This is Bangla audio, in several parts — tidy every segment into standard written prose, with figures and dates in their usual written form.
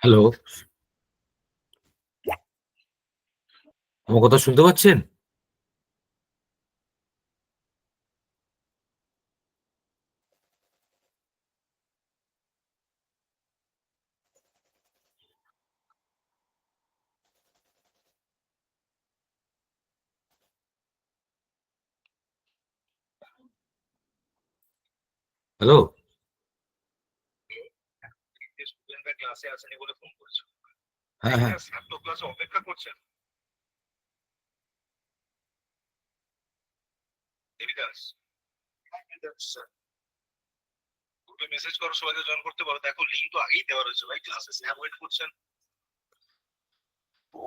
হ্যালো, আমার কথা শুনতে পাচ্ছেন? হ্যালো? স্টুডেন্টরা ক্লাসে আসেনি বলে ফোন করেছো। হ্যাঁ, হ্যাঁ। স্যার তো ক্লাসে অপেক্ষা করছেন। দেবিদাস গ্রুপে মেসেজ করো, সবাইকে জয়েন করতে পারো। দেখো লিঙ্ক তো আগেই দেওয়া রয়েছে ভাই, ক্লাসে স্যার ওয়েট করছেন। ও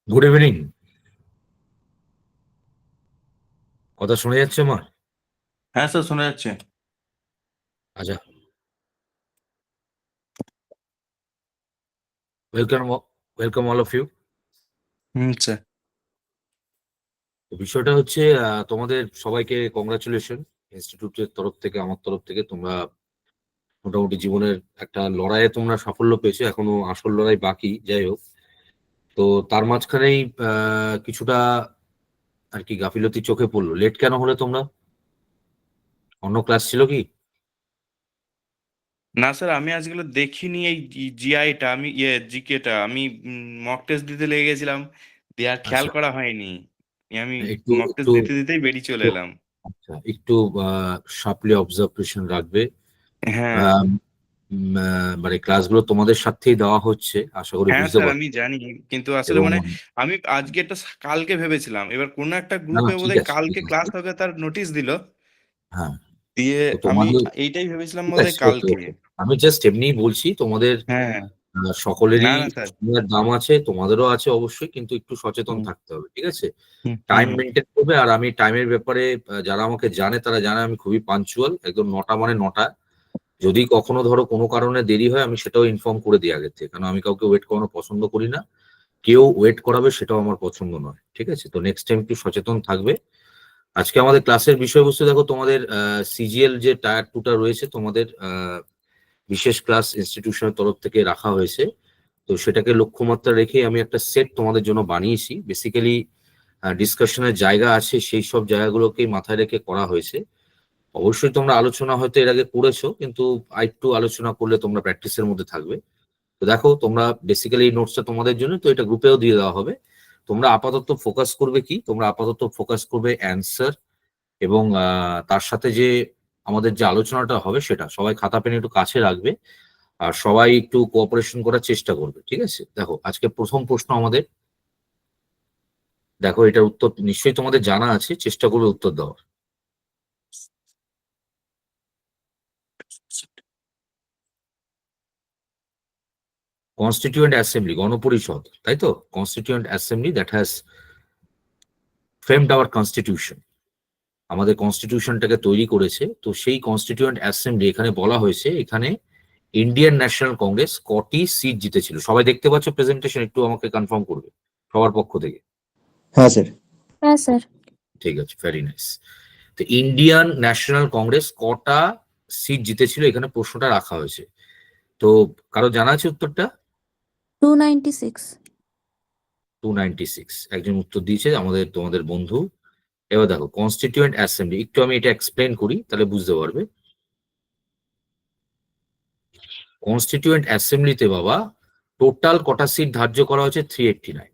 গুড ইভিনিং। কথা শোনা যাচ্ছে আমার? হ্যাঁ স্যার, শোনা যাচ্ছে। আচ্ছা, welcome welcome all of you. Sir. বিষয়টা হচ্ছে তোমাদের সবাইকে কংগ্রাচুলেশন ইনস্টিটিউটের তরফ থেকে, আমার তরফ থেকে। তোমরা মোটামুটি জীবনের একটা লড়াইয়ে তোমরা সাফল্য পেয়েছো, এখনো আসল লড়াই বাকি। যাই হোক, তো তার মাঝখানেই কিছুটা আর কি গাফিলতি চোখে পড়লো। লেট কেন হলে তোমরা? অন্য ক্লাস ছিল কি? না স্যার, আমি আজগুলো দেখিনি। এই জিআইটা আমি জিকেটা আমি মক টেস্ট দিতে লেগে গেছিলাম, দিয়ে আর খেয়াল আচ্ছা, করা হয়নি। আমি একটু মক টেস্ট একটু দিতে দিতেই বেরিয়ে চলে এলাম। আচ্ছা, একটু শার্পলি অবজারভেশন রাখবে। হ্যাঁ। মানে ক্লাসগুলো তোমাদের সাথেই দেওয়া হচ্ছে, আশা করি হ্যাঁ বুঝতে স্যার, আমি পারছো। জানি, কিন্তু আসলে এবং মানে আমি আজকে একটা কালকে ভেবেছিলাম, এবার কোনো একটা না না, গ্রুপে ঠিক বোধহয় আছে, কালকে ঠিক আছে। ক্লাস হবে তার নোটিশ দিল, হ্যাঁ, দিয়ে তো আমি তোমাদের এইটাই ভেবেছিলাম ঠিক বোধহয় আছে, ওকে কালকে। ওকে। আমি জাস্ট এমনিই বলছি তোমাদের হ্যাঁ। না সকলেরই না স্যার। সময়ের দাম আছে, তোমাদেরও আছে অবশ্যই, কিন্তু একটু সচেতন হুম থাকতে হবে, ঠিক আছে? হুম হুম টাইম মেনটেন করবে। আর আমি টাইমের ব্যাপারে যারা আমাকে জানে তারা জানে আমি খুবই পাঞ্চুয়াল, একদম 9টা মানে 9টা। যদি কখনো ধরো কোনো কারণে দেরি হয়, আমি সেটাও ইনফর্ম করে দিই আগে থেকে, কারণ আমি কাউকে ওয়েট করানো পছন্দ করি না। কেউ ওয়েট করাবে সেটাও আমার পছন্দ নয়, ঠিক আছে? তো নেক্সট টাইম একটু সচেতন থাকবে। আজকে আমাদের ক্লাসের বিষয়বস্তু দেখো, তোমাদের সিজিএল যে টায়ার 2টা রয়েছে, তোমাদের বিশেষ ক্লাস ইনস্টিটিউশনের তরফ থেকে রাখা হয়েছে। তো সেটাকে লক্ষ্যমাত্রা রেখে আমি একটা সেট তোমাদের জন্য বানিয়েছি। বেসিক্যালি ডিসকাশনের জায়গা আছে, সেই সব জায়গাগুলোকেই মাথায় রেখে করা হয়েছে। অবশ্যই তোমরা আলোচনা হয়তো এর আগে করেছো, কিন্তু আরেকটু আলোচনা করলে তোমরা প্র্যাকটিসের মধ্যে থাকবে। তো দেখো, তোমরা বেসিক্যালি এই নোটসটা তোমাদের জন্য, তো এটা গ্রুপেও দিয়ে দেওয়া হবে। তোমরা আপাতত ফোকাস করবে কি? তোমরা আপাতত ফোকাস করবে অ্যান্সার, এবং তার সাথে যে আমাদের যে আলোচনাটা হবে সেটা। সবাই খাতা পেন একটু কাছে রাখবে, আর সবাই একটু কোঅপারেশন করার চেষ্টা করবে, ঠিক আছে? দেখো, আজকে প্রথম প্রশ্ন আমাদের, দেখো এটার উত্তর নিশ্চয়ই তোমাদের জানা আছে, চেষ্টা করবে উত্তর দেওয়ার। কনস্টিটিউয়েন্ট অ্যাসেম্বলি, গণপরিষদ, তাই তো? Constituent assembly that has framed hour constitution, আমাদের কনস্টিটিউশনটাকে তৈরি করেছে। তো সেই কনস্টিটিউয়েন্ট অ্যাসেম্বলি, এখানে বলা হয়েছে, এখানে ইন্ডিয়ান ন্যাশনাল কংগ্রেস কটি সিট জিতেছিল। সবাই দেখতে পাচ্ছ প্রেজেন্টেশন? একটু আমাকে কনফার্ম করবে সবার পক্ষ থেকে। হ্যাঁ স্যার। হ্যাঁ স্যার। ঠিক আছে, ভেরি নাইস। তো ইন্ডিয়ান ন্যাশনাল কংগ্রেস কটা সিট জিতেছিল, এখানে প্রশ্নটা রাখা হয়েছে। তো কারো জানা আছে উত্তরটা? 296। 296 একজন উত্তর দিয়েছে, আমাদের তোমাদের বন্ধু। এবার দেখো, কনস্টিটিউয়েন্ট অ্যাসেম্বলি, একটু আমি এটা এক্সপ্লেন করি তাহলে বুঝতে পারবে। কনস্টিটিউয়েন্ট অ্যাসেম্বলিতে বাবা টোটাল কটা সিট ধার্য করা হয়েছে 389।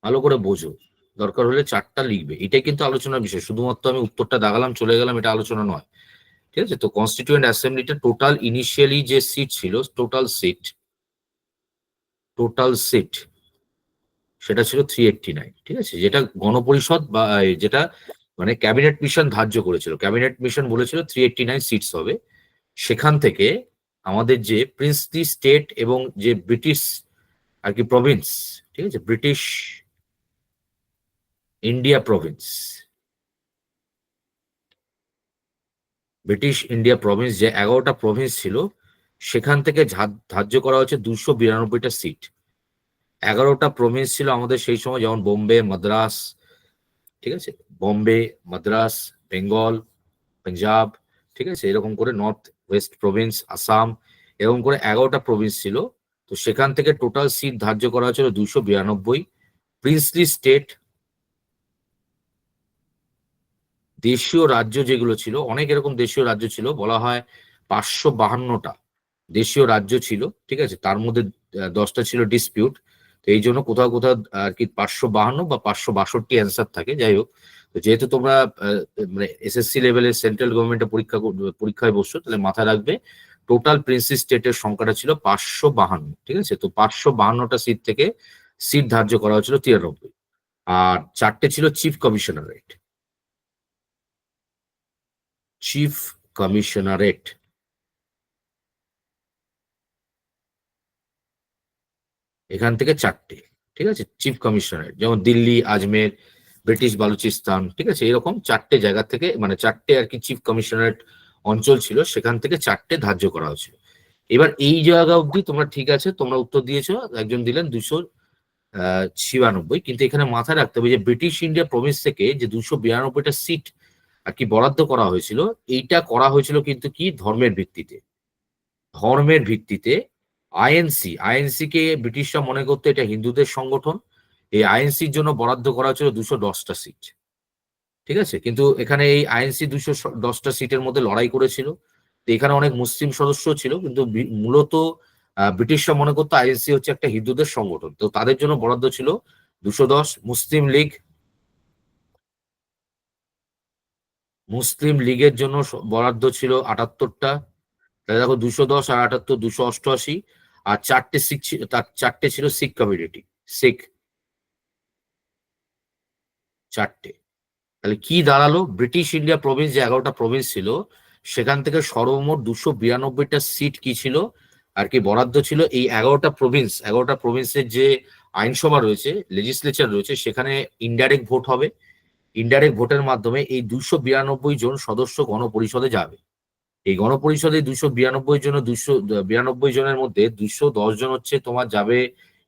ভালো করে বোঝো, দরকার হলে চারটা লিখবে, এটাই কিন্তু আলোচনার বিষয়। শুধুমাত্র আমি উত্তরটা দাগালাম চলে গেলাম, এটা আলোচনা নয়। ঠিক আছে, তো কনস্টিটিউয়েন্ট অ্যাসেম্বলিটা টোটাল ইনিশিয়ালি যে সিট ছিল, টোটাল সিট সেটা ছিল 389। ঠিক আছে, যেটা গণপরিষদ বা যেটা মানে ক্যাবিনেট মিশন ধার্য করেছিল, ক্যাবিনেট মিশন বলেছিল 389 সিটস হবে। সেখান থেকে আমাদের যে প্রিন্সলি স্টেট এবং যে ব্রিটিশ আর কি প্রভিন্স, ঠিক আছে, ব্রিটিশ ইন্ডিয়া প্রভিন্স, যে 11টা প্রভিন্স ছিল, সেখান থেকে ধার্য করা হয়েছে 292টা সিট। 11টা প্রভিন্স ছিল আমাদের সেই সময়, যেমন বোম্বে, মাদ্রাস, ঠিক আছে, বোম্বে, মাদ্রাস, বেঙ্গল, পাঞ্জাব, ঠিক আছে, এরকম করে নর্থ ওয়েস্ট প্রভিন্স, আসাম, এরকম করে 11টা প্রভিন্স ছিল। তো সেখান থেকে টোটাল সিট ধার্য করা হয়েছিল 292। প্রিন্সলি স্টেট, দেশীয় রাজ্য যেগুলো ছিল, অনেক এরকম দেশীয় রাজ্য ছিল, বলা হয় 552টা দেশীয় রাজ্য ছিল। ঠিক আছে, তার মধ্যে 10টা ছিল ডিসপিউট, তো এই জন্য কোথাও কোথাও আর কি 552 বা 562 অ্যান্সার থাকে। যাই হোক, তো যেহেতু তোমরা মানে এসএসসি লেভেলের সেন্ট্রাল গভর্নমেন্টের পরীক্ষায় বসছো, তাহলে মাথায় রাখবে টোটাল প্রিন্সলি স্টেটের সংখ্যাটা ছিল 552। ঠিক আছে, তো 552টা সিট থেকে সিট ধার্য করা হয়েছিল 93। আর 4টে ছিল চিফ কমিশনারেট, এখান থেকে 4টে। ঠিক আছে, চিফ কমিশনারেট, যেমন দিল্লি, আজমের, ব্রিটিশ বালুচিস্তান, ঠিক আছে, এরকম 4টে জায়গা থেকে, মানে 4টে আর কি চিফ কমিশনারেট অঞ্চল ছিল, সেখান থেকে 4টে ধার্য করা হয়েছিল। এবার এই জায়গা অবধি তোমরা ঠিক আছে, তোমরা উত্তর দিয়েছো, একজন দিলেন 296, কিন্তু এখানে মাথায় রাখতে হবে যে ব্রিটিশ ইন্ডিয়া প্রভিন্স থেকে যে 292টা সিট আর কি বরাদ্দ করা হয়েছিল, এইটা করা হয়েছিল কিন্তু কি ধর্মের ভিত্তিতে। আইএনসি কে ব্রিটিশরা মনে করতো এটা হিন্দুদের সংগঠন। এই আইএনসির জন্য বরাদ্দ করা হয়েছিল 210টা সিট। ঠিক আছে, কিন্তু এখানে এই আইএনসি 210টা সিটের মধ্যে লড়াই করেছিল। তো এখানে অনেক মুসলিম সদস্য ছিল, কিন্তু মূলত ব্রিটিশরা মনে করতো আইএনসি হচ্ছে একটা হিন্দুদের সংগঠন, তো তাদের জন্য বরাদ্দ ছিল 210। মুসলিম লীগের জন্য বরাদ্দ ছিল 78টা। তাহলে দেখো 210 আর 78, 288। আর 4টে ছিল শিখ কমিউনিটি, 4টে। তাহলে কি দাঁড়ালো, ব্রিটিশ ইন্ডিয়া প্রভিন্স যে 11টা প্রভিন্স ছিল, সেখান থেকে সর্বমোট 292টা সিট কি ছিল আর কি বরাদ্দ ছিল এই 11টা প্রভিন্সের যে আইনসভা রয়েছে, লেজিসলেচার রয়েছে, সেখানে ইনডাইরেক্ট ভোট হবে। ইনডাইরেক্ট ভোটের মাধ্যমে এই 292 জন সদস্য গণপরিষদে যাবে। এই গণপরিষদে 292 জনের মধ্যে 210 জন হচ্ছে তোমার যাবে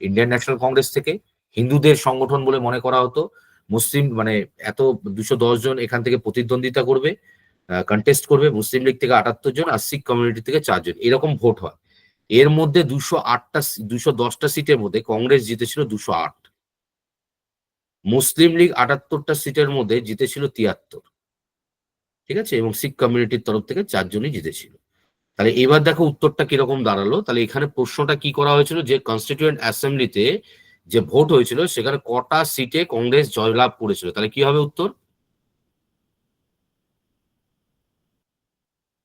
ইন্ডিয়ান ন্যাশনাল কংগ্রেস থেকে, হিন্দুদের সংগঠন বলে মনে করা হতো। মুসলিম মানে এত 210 জন এখান থেকে প্রতিদ্বন্দ্বিতা করবে, কন্টেস্ট করবে। মুসলিম লীগ থেকে 78 জন আর শিখ কমিউনিটি থেকে 4 জন, এরকম ভোট হয়। এর মধ্যে 210টা সিটের মধ্যে কংগ্রেস জিতেছিল 208, মুসলিম লীগ 78টা সিটের মধ্যে জিতেছিল 73। ঠিক আছে, এবং শিখ কমিউনিটির তরফ থেকে 4 জনই জিতেছিল। তাহলে এবার দেখো উত্তরটা কিরকম দাঁড়ালো। তাহলে এখানে প্রশ্নটা কি করা হয়েছিল, যে কনস্টিটিউয়েন্ট অ্যাসেম্বলিতে যে ভোট হয়েছিল সেখানে কটা সিটে কংগ্রেস জয়লাভ করেছিল, তাহলে কি হবে উত্তর,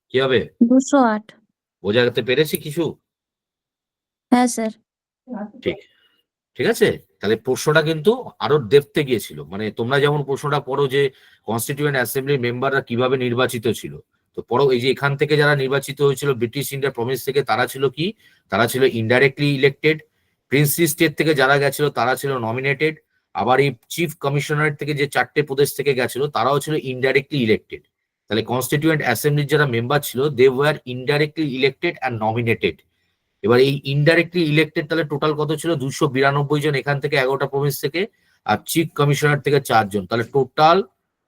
কি হবে? 208। বোঝাতে পেরেছি কিছু? হ্যাঁ স্যার। ঠিক, ঠিক আছে। তাহলে প্রশ্নটা কিন্তু আরো ডেপথে গিয়েছিল, মানে তোমরা যেমন প্রশ্নটা পড়ো যে কনস্টিটিউয়েন্ট অ্যাসেম্বলি মেম্বাররা কিভাবে নির্বাচিত ছিল, তো পড়ো এই যে এখান থেকে যারা নির্বাচিত হয়েছিল ব্রিটিশ ইন্ডিয়া প্রভিন্স থেকে, তারা ছিল কি, তারা ছিল ইনডাইরেক্টলি ইলেক্টেড। প্রিন্সলি স্টেট থেকে যারা গেছিল তারা ছিল নমিনেটেড। আবার এই চিফ কমিশনারেট থেকে যে 4টে প্রদেশ থেকে গেছিল তারাও ছিল ইনডাইরেক্টলি ইলেক্টেড। তাহলে কনস্টিটিউয়েন্ট অ্যাসেম্বলির যারা মেম্বার ছিল they were indirectly elected and nominated. এবার এই ইনডাইরেক্টলি ইলেক্টেড তাহলে টোটাল কত ছিল, 292 জন এখান থেকে 11টা প্রভিন্স থেকে, আর চিফ কমিশনার থেকে 4 জন, তাহলে টোটাল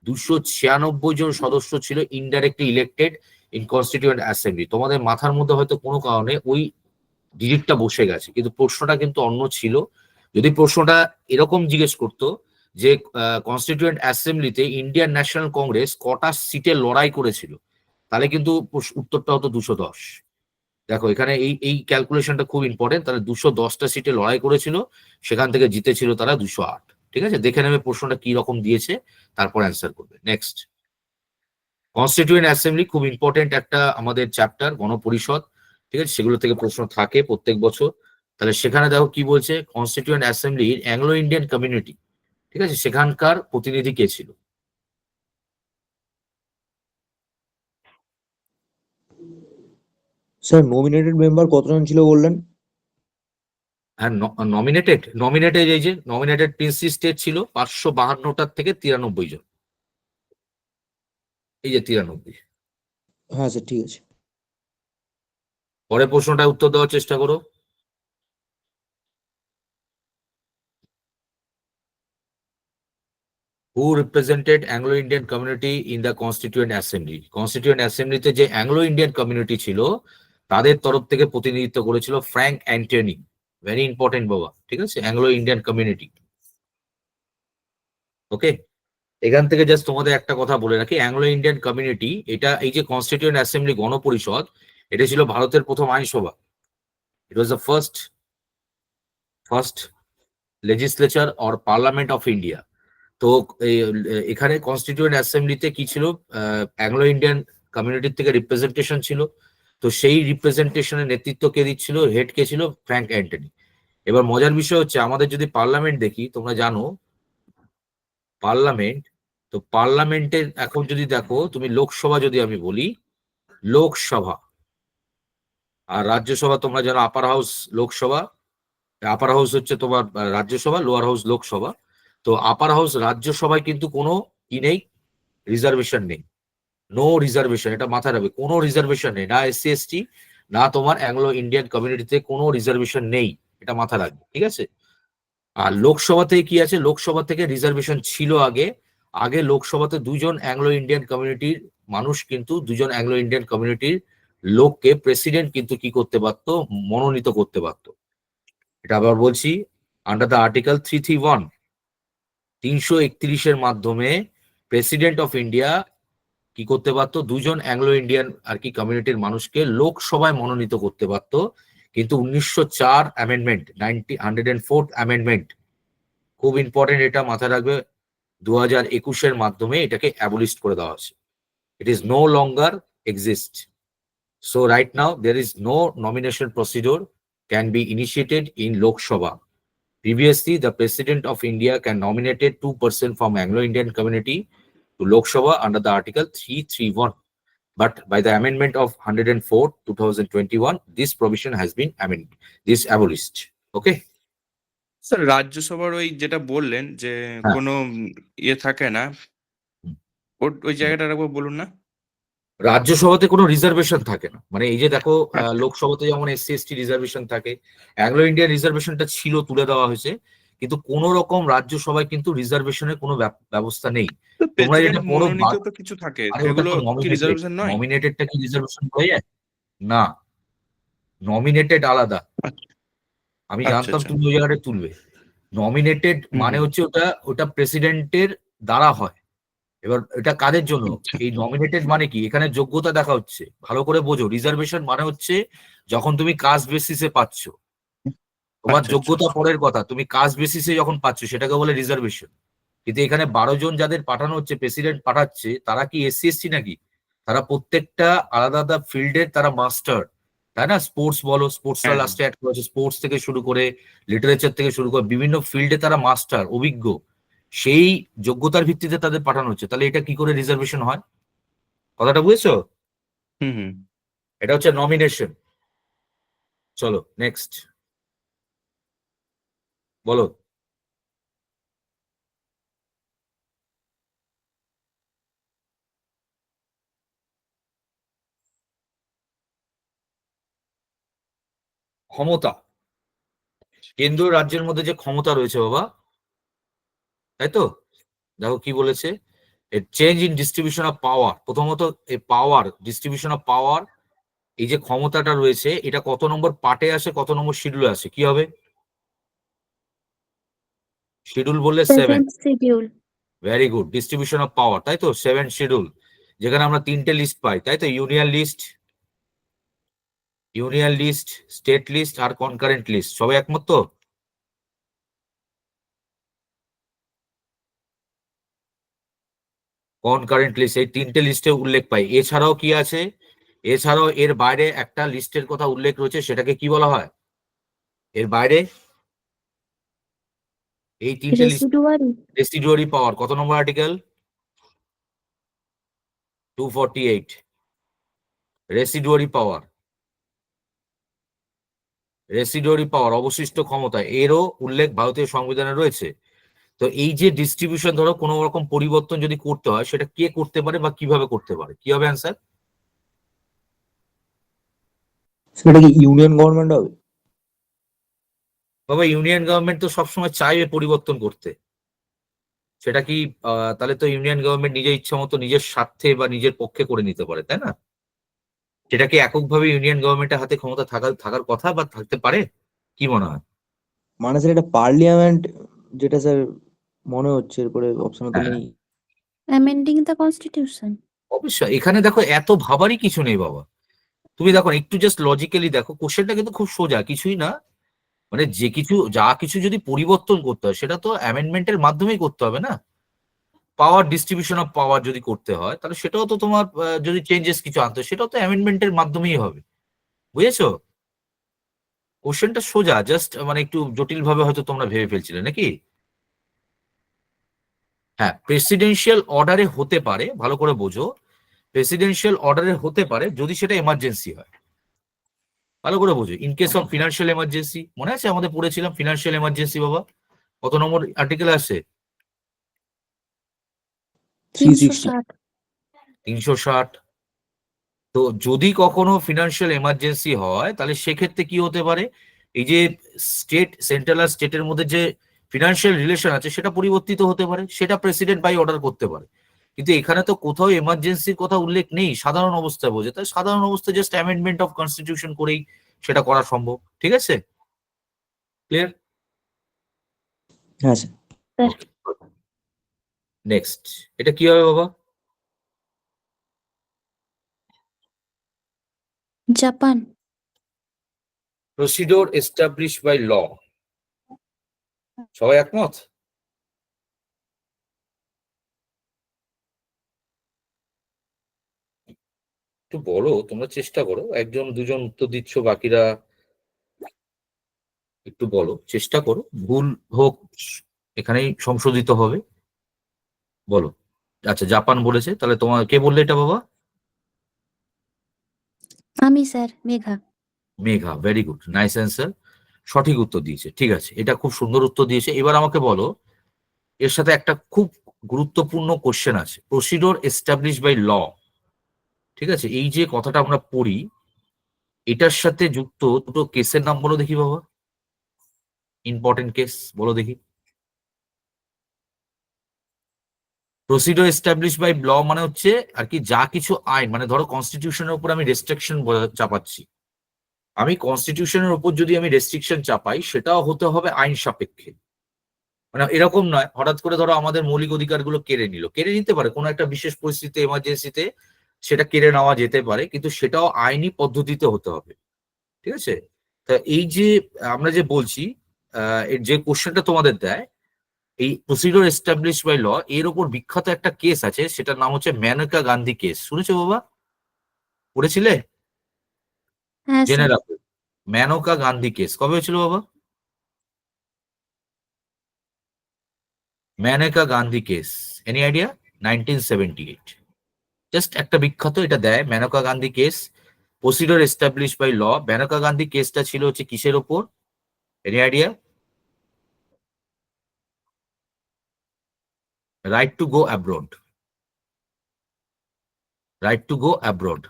296 জন সদস্য ছিল indirectly elected in constituent assembly. তোমাদের মাথার মধ্যে হয়তো কোনো কারণে ওই ডিজিটটা বসে গেছে, কিন্তু প্রশ্নটা কিন্তু অন্য ছিল। যদি প্রশ্নটা এরকম জিজ্ঞেস করতো যে কনস্টিটিউয়েন্ট অ্যাসেম্বলিতে ইন্ডিয়ান ন্যাশনাল কংগ্রেস কটা সিটে লড়াই করেছিল, তাহলে কিন্তু উত্তরটা হতো 210। দেখো এখানে এই ক্যালকুলেশনটা খুব ইম্পর্টেন্ট। তারা 210টা সিটে লড়াই করেছিল, সেখান থেকে জিতেছিল তারা 208। ঠিক আছে, দেখে নেবে প্রশ্নটা কি রকম দিয়েছে, তারপর অ্যান্সার করবে। নেক্সট, কনস্টিটিউয়েন্ট অ্যাসেম্বলি খুব ইম্পর্টেন্ট একটা আমাদের চ্যাপ্টার, গণপরিষদ। ঠিক আছে, সেগুলো থেকে প্রশ্ন থাকে প্রত্যেক বছর। তাহলে সেখানে দেখো কি বলছে, কনস্টিটিউয়েন্ট অ্যাসেম্বলির অ্যাংলো ইন্ডিয়ান কমিউনিটি, ঠিক আছে, সেখানকার প্রতিনিধি কে ছিল? স্যার নমিনেটেড মেম্বার কতজন ছিল বললেন? হ্যাঁ, নমিনেটেড এই যে নমিনেটেড প্রিন্সি স্টেট ছিল 552টার থেকে 93 জন। এই যে 93। হ্যাঁ স্যার, ঠিক আছে। পরের প্রশ্নটা উত্তর দেওয়ার চেষ্টা করো। Who represented Anglo Indian community in the Constituent Assembly? Constituent অ্যাসেম্বলিতে যে অ্যাংলো ইন্ডিয়ান কমিউনিটি ছিল তাদের তরফ থেকে প্রতিনিধিত্ব করেছিল ফ্র্যাঙ্ক অ্যান্টনি। ভেরি ইম্পর্টেন্ট বাবা, ঠিক আছে, অ্যাংলো ইন্ডিয়ান কমিউনিটি। ওকে, এখান থেকে জাস্ট তোমাদের একটা কথা বলে রাখি, অ্যাংলো ইন্ডিয়ান কমিউনিটি এটা, এই যে কনস্টিটিউয়েন্ট অ্যাসেম্বলি গণপরিষদ, এটা ছিল ভারতের প্রথম আইনসভা। It was the first legislature or parliament of India. তো এখানে কনস্টিটিউয়েন্ট অ্যাসেম্বলিতে কি ছিল, অ্যাংলো ইন্ডিয়ান কমিউনিটির থেকে রিপ্রেজেন্টেশন ছিল। তো সেই রিপ্রেজেন্টেশনের নেতৃত্ব কে দিচ্ছিল, হেড কে ছিল ফ্র্যাঙ্ক অ্যান্টনি। এবার মজার বিষয় হচ্ছে, আমাদের যদি পার্লামেন্ট দেখি, তোমরা জানো পার্লামেন্ট, তো পার্লামেন্টের এখন যদি দেখো তুমি, লোকসভা যদি আমি বলি, লোকসভা আর রাজ্যসভা, তোমরা জানো আপার হাউস লোকসভা, আপার হাউস হচ্ছে তোমার রাজ্যসভা, লোয়ার হাউস লোকসভা। তো আপার হাউস রাজ্যসভায় কিন্তু কোনো কি নেই, রিজার্ভেশন নেই, নো রিজার্ভেশন, এটা মাথায় রাখবে, কোনো রিজার্ভেশন নেই, না এসসি এসটি, না তোমার অ্যাংলো ইন্ডিয়ান কমিউনিটিতে কোনো রিজার্ভেশন নেই, এটা মাথায় রাখবে, ঠিক আছে। আর লোকসভা থেকে কি আছে, লোকসভা থেকে রিজার্ভেশন ছিল আগে। আগে লোকসভাতে দুজন অ্যাংলো ইন্ডিয়ান কমিউনিটির মানুষ, কিন্তু দুজন অ্যাংলো ইন্ডিয়ান কমিউনিটির লোককে প্রেসিডেন্ট কিন্তু কি করতে পারতো, মনোনীত করতে পারতো। এটা আবার বলছি, আন্ডার দ্য আর্টিকেল 331, 331-এর মাধ্যমে প্রেসিডেন্ট অফ ইন্ডিয়া কি করতে পারতো, দুজন অ্যাংলো ইন্ডিয়ান আর কি কমিউনিটির মানুষকে লোকসভায় মনোনীত করতে পারতো। কিন্তু 1904 অ্যামেন্ডমেন্ট, 104th অ্যামেন্ডমেন্ট, খুব ইম্পর্টেন্ট, এটা মাথায় রাখবে, 2021-এর মাধ্যমে এটাকে অ্যাবলিস্ট করে দেওয়া হয়েছে। It is no longer exist. So right now there is no nomination procedure can be initiated in Lok Sabha. Previously, the President of India can nominate 2 persons from Anglo-Indian community to Lok Sabha under the Article 331. But by the amendment of 104, 2021, this provision has been abolished. Okay? Sir রাজ্যসভার ওই যেটা বললেন যে হ্যাঁ। কোনো ইয়ে থাকে না, ওই জায়গাটা একবার বলুন না। রাজ্যসভাতে কোনো রিজার্ভেশন থাকে না, মানে এই যে দেখো, লোকসভাতে যেমন এসসি এসটি রিজার্ভেশন থাকে, অ্যাংলো ইন্ডিয়ান রিজার্ভেশনটা ছিল, তুলে দেওয়া হয়েছে, কিন্তু কোন রকম রাজ্যসভায় কিন্তু রিজার্ভেশনের কোনো ব্যবস্থা নেই। তো তোমরা প্রেসিডেন্ট যেটা পড়ো, মনোনীত তো কিছু থাকে, আরে ওটা সেগুলো তো কি নমিনেটেড, রিজার্ভেশন নয়? নমিনেটেডটা কি রিজার্ভেশন হয়ে যায়? না, নমিনেটেড আলাদা। আচ্ছা আমি আচ্ছা জানতাম আচ্ছা। তুমি ওই জায়গাটা তুলবে। নমিনেটেড হুম, মানে হুম। হচ্ছে ওটা প্রেসিডেন্টের দ্বারা হয়। এবার এটা কাদের জন্য, আচ্ছা। এই নমিনেটেড মানে কি, এখানে যোগ্যতা দেখা হচ্ছে, ভালো করে বোঝো। রিজার্ভেশন মানে হচ্ছে যখন তুমি কাস্ট বেসিসে পাচ্ছ, তোমার আচ্ছা, আচ্ছা, যোগ্যতা আচ্ছা। পরের কথা, তুমি কাস্ট বেসিসে যখন পাচ্ছ সেটাকে বলে রিজার্ভেশন। কিন্তু এখানে 12 জন যাদের পাঠানো হচ্ছে, প্রেসিডেন্ট পাঠাচ্ছে, তারা কি এসসি এসটি নাকি? তারা প্রত্যেকটা আলাদা আলাদা ফিল্ডের তারা মাস্টার, তাই না? স্পোর্টস বলো, স্পোর্টসটা হ্যাঁ, হ্যাঁ। লাস্টে অ্যাড করেছে, স্পোর্টস থেকে শুরু করে লিটারেচার থেকে শুরু করে বিভিন্ন ফিল্ডে তারা মাস্টার, অভিজ্ঞ। সেই যোগ্যতার ভিত্তিতে তাদের পাঠানো হচ্ছে, তাহলে এটা কি করে রিজার্ভেশন হয়? কথাটা বুঝেছো? হুম, হুম। এটা হচ্ছে নমিনেশন। চলো নেক্সট, বলো। ক্ষমতা, কেন্দ্র রাজ্যের মধ্যে যে ক্ষমতা রয়েছে বাবা, তাই তো? দেখো কি বলেছে, change in distribution of power. প্রথমত এই পাওয়ার, ডিস্ট্রিবিউশন অফ পাওয়ার, এই যে ক্ষমতাটা রয়েছে, এটা কত নম্বর পার্টে আসে, কত নম্বর শিডিউলে আসে, কি হবে? শিডিউল বললে 7। 7th schedule. Very good, distribution of power, তাই তো, 7 শিডিউল, যেখানে আমরা 3টে লিস্ট পাই, তাই তো, union list, union list, state list আর কনকারেন্ট লিস্ট, সবাই একমত তো? কনকারেন্ট লিস্ট, এই তিনটে লিস্টে উল্লেখ পাই। এছাড়াও কি আছে? এছাড়াও এর বাইরে একটা লিস্টের কথা উল্লেখ রয়েছে, সেটাকে কি বলা হয়? এর বাইরে এই তিনটে লিস্ট, রেসিডুয়ারি। রেসিডুয়ারি পাওয়ার কত নম্বর আর্টিকেল? 248। রেসিডুয়ারি পাওয়ার, রেসিডুয়ারি পাওয়ার অবশিষ্ট ক্ষমতা, এরও উল্লেখ ভারতীয় সংবিধানে রয়েছে। তো এই যে ডিস্ট্রিবিউশন, ধরো কোনো রকম পরিবর্তন যদি করতে হয়, সেটা কে করতে পারে বা কিভাবে করতে পারে? কি হবে অ্যান্সার? সেটা কি ইউনিয়ন গভর্নমেন্ট হবে? বাবা, ইউনিয়ন গভর্নমেন্ট তো সবসময় চাইবে পরিবর্তন করতে। সেটা কি তাহলে তো ইউনিয়ন গভর্নমেন্ট নিজের ইচ্ছা মতো নিজের স্বার্থে বা নিজের পক্ষে করে নিতে পারে, তাই না? সেটা কি এককভাবে ইউনিয়ন গভর্নমেন্টের হাতে ক্ষমতা থাকার কথা বা থাকতে পারে? কি মনে হয়? মানে স্যার এটা পার্লিয়ামেন্ট, যেটা স্যার মনে হচ্ছে, এরপরে অপশনে তো হ্যাঁ, নেই। Amending the constitution. অবশ্যই। এখানে দেখো এত ভাবারই কিছু নেই বাবা। তুমি দেখো একটু জাস্ট লজিক্যালি দেখো, কোশ্চেনটা কিন্তু খুব সোজা, কিছুই না। মানে যা কিছু যদি পরিবর্তন করতে হয়, সেটা তো অ্যামেন্ডমেন্টের মাধ্যমেই করতে হবে না? পাওয়ার, ডিস্ট্রিবিউশন অফ পাওয়ার যদি করতে হয়, তাহলে সেটাও তো তোমার যদি চেঞ্জেস কিছু আনতে হয়, সেটাও তো অ্যামেন্ডমেন্টের মাধ্যমেই হবে। বুঝেছো? কোশ্চেনটা সোজা, জাস্ট মানে একটু জটিল ভাবে হয়তো তোমরা ভেবে ফেলছিলে নাকি? হ্যাঁ, প্রেসিডেন্সিয়াল অর্ডারে হতে পারে, ভালো করে বোঝো। প্রেসিডেন্সিয়াল অর্ডারে হতে পারে যদি সেটা এমার্জেন্সি হয়। ভালো করে বোঝো। In case of financial emergency, মনে আছে আমাদের পড়েছিলাম ফিনান্সিয়াল এমার্জেন্সি বাবা? কত নম্বর আর্টিকেল আছে? 360। 360। 360। তো যদি কখনো ফিনান্সিয়াল এমার্জেন্সি হয়, তাহলে সেক্ষেত্রে কি হতে পারে? এই যে সেন্ট্রাল আর স্টেটের মধ্যে যে ফিনান্সিয়াল রিলেশন আছে, সেটা পরিবর্তিত হতে পারে, সেটা প্রেসিডেন্ট বাই অর্ডার করতে পারে। কিন্তু এখানে তো কোথাও এমার্জেন্সির কথা উল্লেখ নেই, সাধারণ অবস্থায় বোঝে। তাই সাধারণ অবস্থায় জাস্ট অ্যামেন্ডমেন্ট অফ কনস্টিটিউশন করেই সেটা করা সম্ভব। ঠিক আছে? ক্লিয়ার? হ্যাঁ স্যার। স্যার। নেক্সট, এটা কি হবে বাবা? Japan. Procedure establish by law. সবাই একমত? একটু বলো, তোমরা চেষ্টা করো, একজন দুজন উত্তর দিচ্ছ, বাকিরা একটু বলো, চেষ্টা করো। ভুল হোক এখানেই সংশোধিত হবে। বলো। আচ্ছা, জাপান বলেছে, তাহলে তোমার কে বললে এটা বাবা? আমি sir, Megha. Megha, very good, nice answer. সঠিক উত্তর দিয়েছে, ঠিক আছে, এটা খুব সুন্দর উত্তর দিয়েছে। এবার আমাকে বলো, এর সাথে একটা খুব গুরুত্বপূর্ণ কোশ্চেন আছে, প্রসিডিওর এস্টাবলিশ বাই ল। ঠিক আছে, এই যে কথাটা আমরা পড়ি, এটার সাথে যুক্ত দুটো কেসের নাম বলো দেখি বাবা। ইম্পর্টেন্ট কেস বলো দেখি। প্রসিডিওর এস্টাবলিশ বাই ল মানে হচ্ছে আর কি, যা কিছু আইন, মানে ধরো কনস্টিটিউশনের উপর আমি রেস্ট্রিকশন চাপাচ্ছি, আমি কনস্টিটিউশনের উপর যদি আমি রেস্ট্রিকশন চাপাই, সেটাও হতে হবে আইন সাপেক্ষে। মানে এরকম নয় হঠাৎ করে ধরো আমাদের মৌলিক অধিকারগুলো কেড়ে নিল, কেড়ে নিতে পারে কোনো একটা বিশেষ পরিস্থিতিতে, এমার্জেন্সিতে সেটা কেড়ে নেওয়া যেতে পারে, কিন্তু সেটাও আইনি পদ্ধতিতে হতে হবে। ঠিক আছে? তা এই যে আমরা যে বলছি, এর যে কোশ্চেনটা তোমাদের দেয়, এই প্রসিডিওর এস্টাবলিশ বাই ল, এর উপর বিখ্যাত একটা কেস আছে, সেটার নাম হচ্ছে মেনকা গান্ধী কেস। শুনেছো বাবা? পড়েছিলে? হ্যাঁ জেনে স্যার। রাখো, মেনকা গান্ধী কেস কবে হয়েছিল বাবা? Maneka Gandhi case, any idea? 1978। Just একটা বিখ্যাত, এটা দেয় Maneka Gandhi case, procedure establish by law. Maneka Gandhi কেসটা ছিল হচ্ছে কিসের ওপর? Any idea? Right to go abroad. Right to go abroad,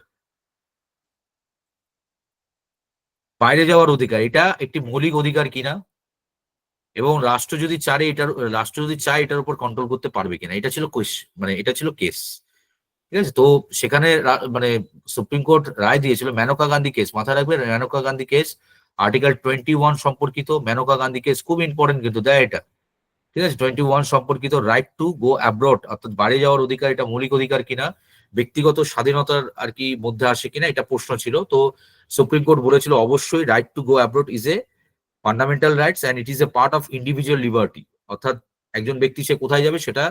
বাইরে যাওয়ার অধিকার। এটা একটি মৌলিক অধিকার কিনা, এবং রাষ্ট্র যদি চায় এটার উপর কন্ট্রোল করতে পারবে কিনা, এটা ছিল মানে এটা ছিল কেস। ঠিক আছে? তো সেখানে মানে সুপ্রিম কোর্ট রায় দিয়েছিল মেনকা গান্ধী কেস, মাথায় রাখবে, মেনকা গান্ধী কেস আর্টিকেল 21 সম্পর্কিত। মেনকা গান্ধী কেস খুব ইম্পর্টেন্ট কিন্তু দেয় এটা। ঠিক আছে? 21 সম্পর্কিত, রাইট টু গো অ্যাব্রড, অর্থাৎ বাইরে যাওয়ার অধিকার, এটা মৌলিক অধিকার কিনা, ব্যক্তিগত স্বাধীনতার আর কি মধ্যে আসে কিনা, এটা প্রশ্ন ছিল। তো সুপ্রিম কোর্ট বলেছিল অবশ্যই right to go abroad is a fundamental rights and it is a part of individual liberty. অর্থাৎ একজন ব্যক্তি সে কোথায় যাবে সেটা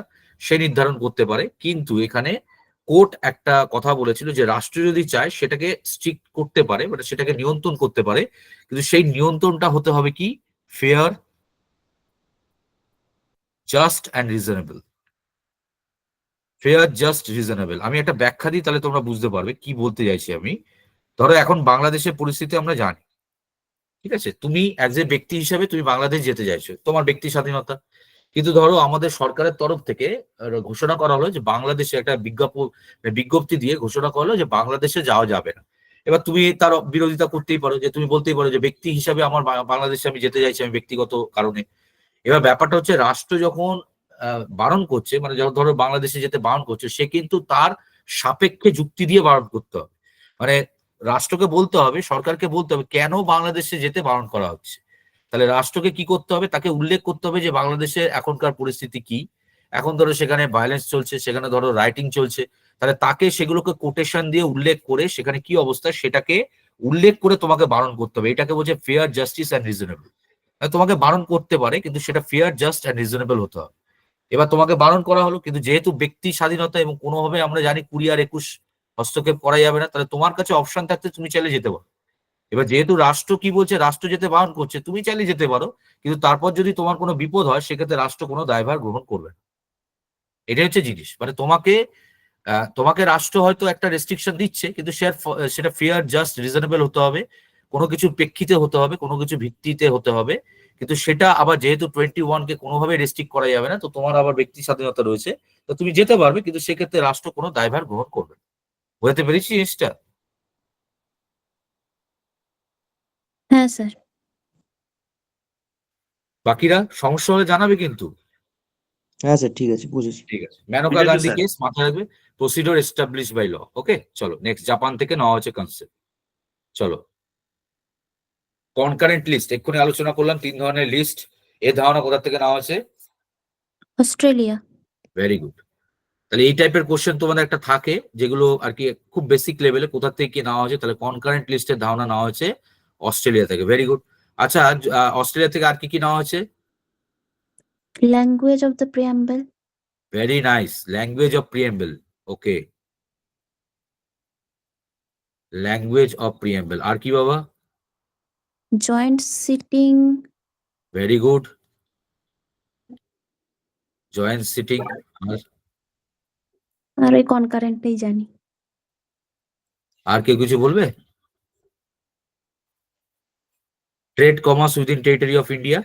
সে নির্ধারণ করতে পারে, কিন্তু এখানে কোর্ট একটা কথা বলেছিল যে রাষ্ট্র যদি চায় সেটাকে স্ট্রিক্ট করতে পারে, মানে সেটাকে নিয়ন্ত্রণ করতে পারে, কিন্তু সেই নিয়ন্ত্রণটা হতে হবে কি fair, just and reasonable. Fair, just, reasonable. আমি একটা ব্যাখ্যা দিই তাহলে তোমরা বুঝতে পারবে কি বলতে চাইছি আমি। ধরো এখন বাংলাদেশের পরিস্থিতি আমরা জানি, ঠিক আছে, তুমি অ্যাজ এ ব্যক্তি হিসাবে তুমি বাংলাদেশ যেতে চাইছো, তোমার ব্যক্তি স্বাধীনতা, কিন্তু ধরো আমাদের সরকারের তরফ থেকে ঘোষণা করা হলো যে বাংলাদেশে একটা বিজ্ঞপ্তি দিয়ে ঘোষণা করা হলো যে বাংলাদেশে যাওয়া যাবে না। এবার তুমি তার বিরোধিতা করতেই পারো, যে তুমি বলতেই পারো যে ব্যক্তি হিসাবে আমার বাংলাদেশে আমি যেতে চাইছি আমি ব্যক্তিগত কারণে। এবার ব্যাপারটা হচ্ছে রাষ্ট্র যখন বারণ করছে, মানে যখন ধরো বাংলাদেশে যেতে বারণ করছে, সে কিন্তু তার সাপেক্ষে যুক্তি দিয়ে বারণ করতে হবে। মানে রাষ্ট্রকে বলতে হবে, সরকারকে বলতে হবে কেন বাংলাদেশে যেতে বারণ করা হচ্ছে। তাহলে রাষ্ট্রকে কি করতে হবে, তাকে উল্লেখ করতে হবে যে বাংলাদেশে এখনকার পরিস্থিতি কি, এখন ধরো সেখানে ভায়োলেন্স চলছে, সেখানে ধরো রাইটিং চলছে, তাহলে তাকে সেগুলোকে কোটেশন দিয়ে উল্লেখ করে সেখানে কি অবস্থা সেটাকে উল্লেখ করে তোমাকে বারণ করতে হবে। এটাকে বলছে ফেয়ার, জাস্টিস অ্যান্ড রিজনেবল। তোমাকে বারণ করতে পারে কিন্তু সেটা ফেয়ার, জাস্ট অ্যান্ড রিজনেবল হতে হবে। এবার তোমাকে বারণ করা হলো, কিন্তু যেহেতু ব্যক্তি স্বাধীনতা এবং কোনোভাবে আমরা জানি 20 আর 21 হস্তক্ষেপ করা যাবে না, তাহলে তোমার কাছে অপশন থাকতে তুমি চাইলে যেতে পারো। এবার যেহেতু রাষ্ট্র কি বলছে, রাষ্ট্র যেতে বারণ করছে, তুমি চাইলে যেতে পারো, কিন্তু তারপর যদি তোমার কোনো বিপদ হয় সেক্ষেত্রে রাষ্ট্র কোনো দায়ভার গ্রহণ করবে না। এটাই হচ্ছে জিনিস, মানে তোমাকে রাষ্ট্র হয়তো একটা রেস্ট্রিকশন দিচ্ছে, কিন্তু সেটা ফেয়ার, জাস্ট, রিজনেবল হতে হবে, কোনো কিছুর প্রেক্ষিতে হতে হবে, কোনো কিছু ভিত্তিতে হতে হবে, কিন্তু সেটা আবার যেহেতু 21 কে কোনোভাবে রেস্ট্রিক্ট করা যাবে না, তো তোমার আবার ব্যক্তি স্বাধীনতা রয়েছে, তো তুমি যেতে পারবে, কিন্তু সেক্ষেত্রে রাষ্ট্র কোনো দায়ভার গ্রহণ করবে না। বুঝতে পেরেছি জিনিসটা? হ্যাঁ স্যার। বাকিরা সমস্যা হলে জানাবে কিন্তু। হ্যাঁ স্যার, ঠিক আছে, বুঝেছি। ঠিক আছে, মেনকা ঠিক আছে, গান্ধী স্যার। কেস মাথায় রাখবে, প্রসিডিওর এস্টাবলিশ বাই ল। ওকে, চলো নেক্সট, জাপান থেকে নেওয়া হচ্ছে কনসেপ্ট। চলো, কনকারেন্ট লিস্ট এক্ষুনি আলোচনা করলাম, 3 ধরনের লিস্ট। এ ধারণা কোথা থেকে নেওয়া হয়েছে? অস্ট্রেলিয়া। Very good. তাহলে এই টাইপের কোশ্চেন তোমাদের একটা থাকে যেগুলো আর কি খুব বেসিক লেভেলে, কোথা থেকে কি নেওয়া হয়েছে, তাহলে কনকারেন্ট লিস্টের ধারণা নেওয়া হয়েছে অস্ট্রেলিয়া থেকে। Very good. আচ্ছা, অস্ট্রেলিয়া থেকে আর কি কি নেওয়া হয়েছে? Language of the preamble. Very nice, language of preamble. Okay, language of preamble. আর কি বাবা? Joint sitting. Very good, joint sitting. আর ওই কনকারেন্টটাই জানি। আর কেউ কিছু বলবে? Trade commerce within territory of India,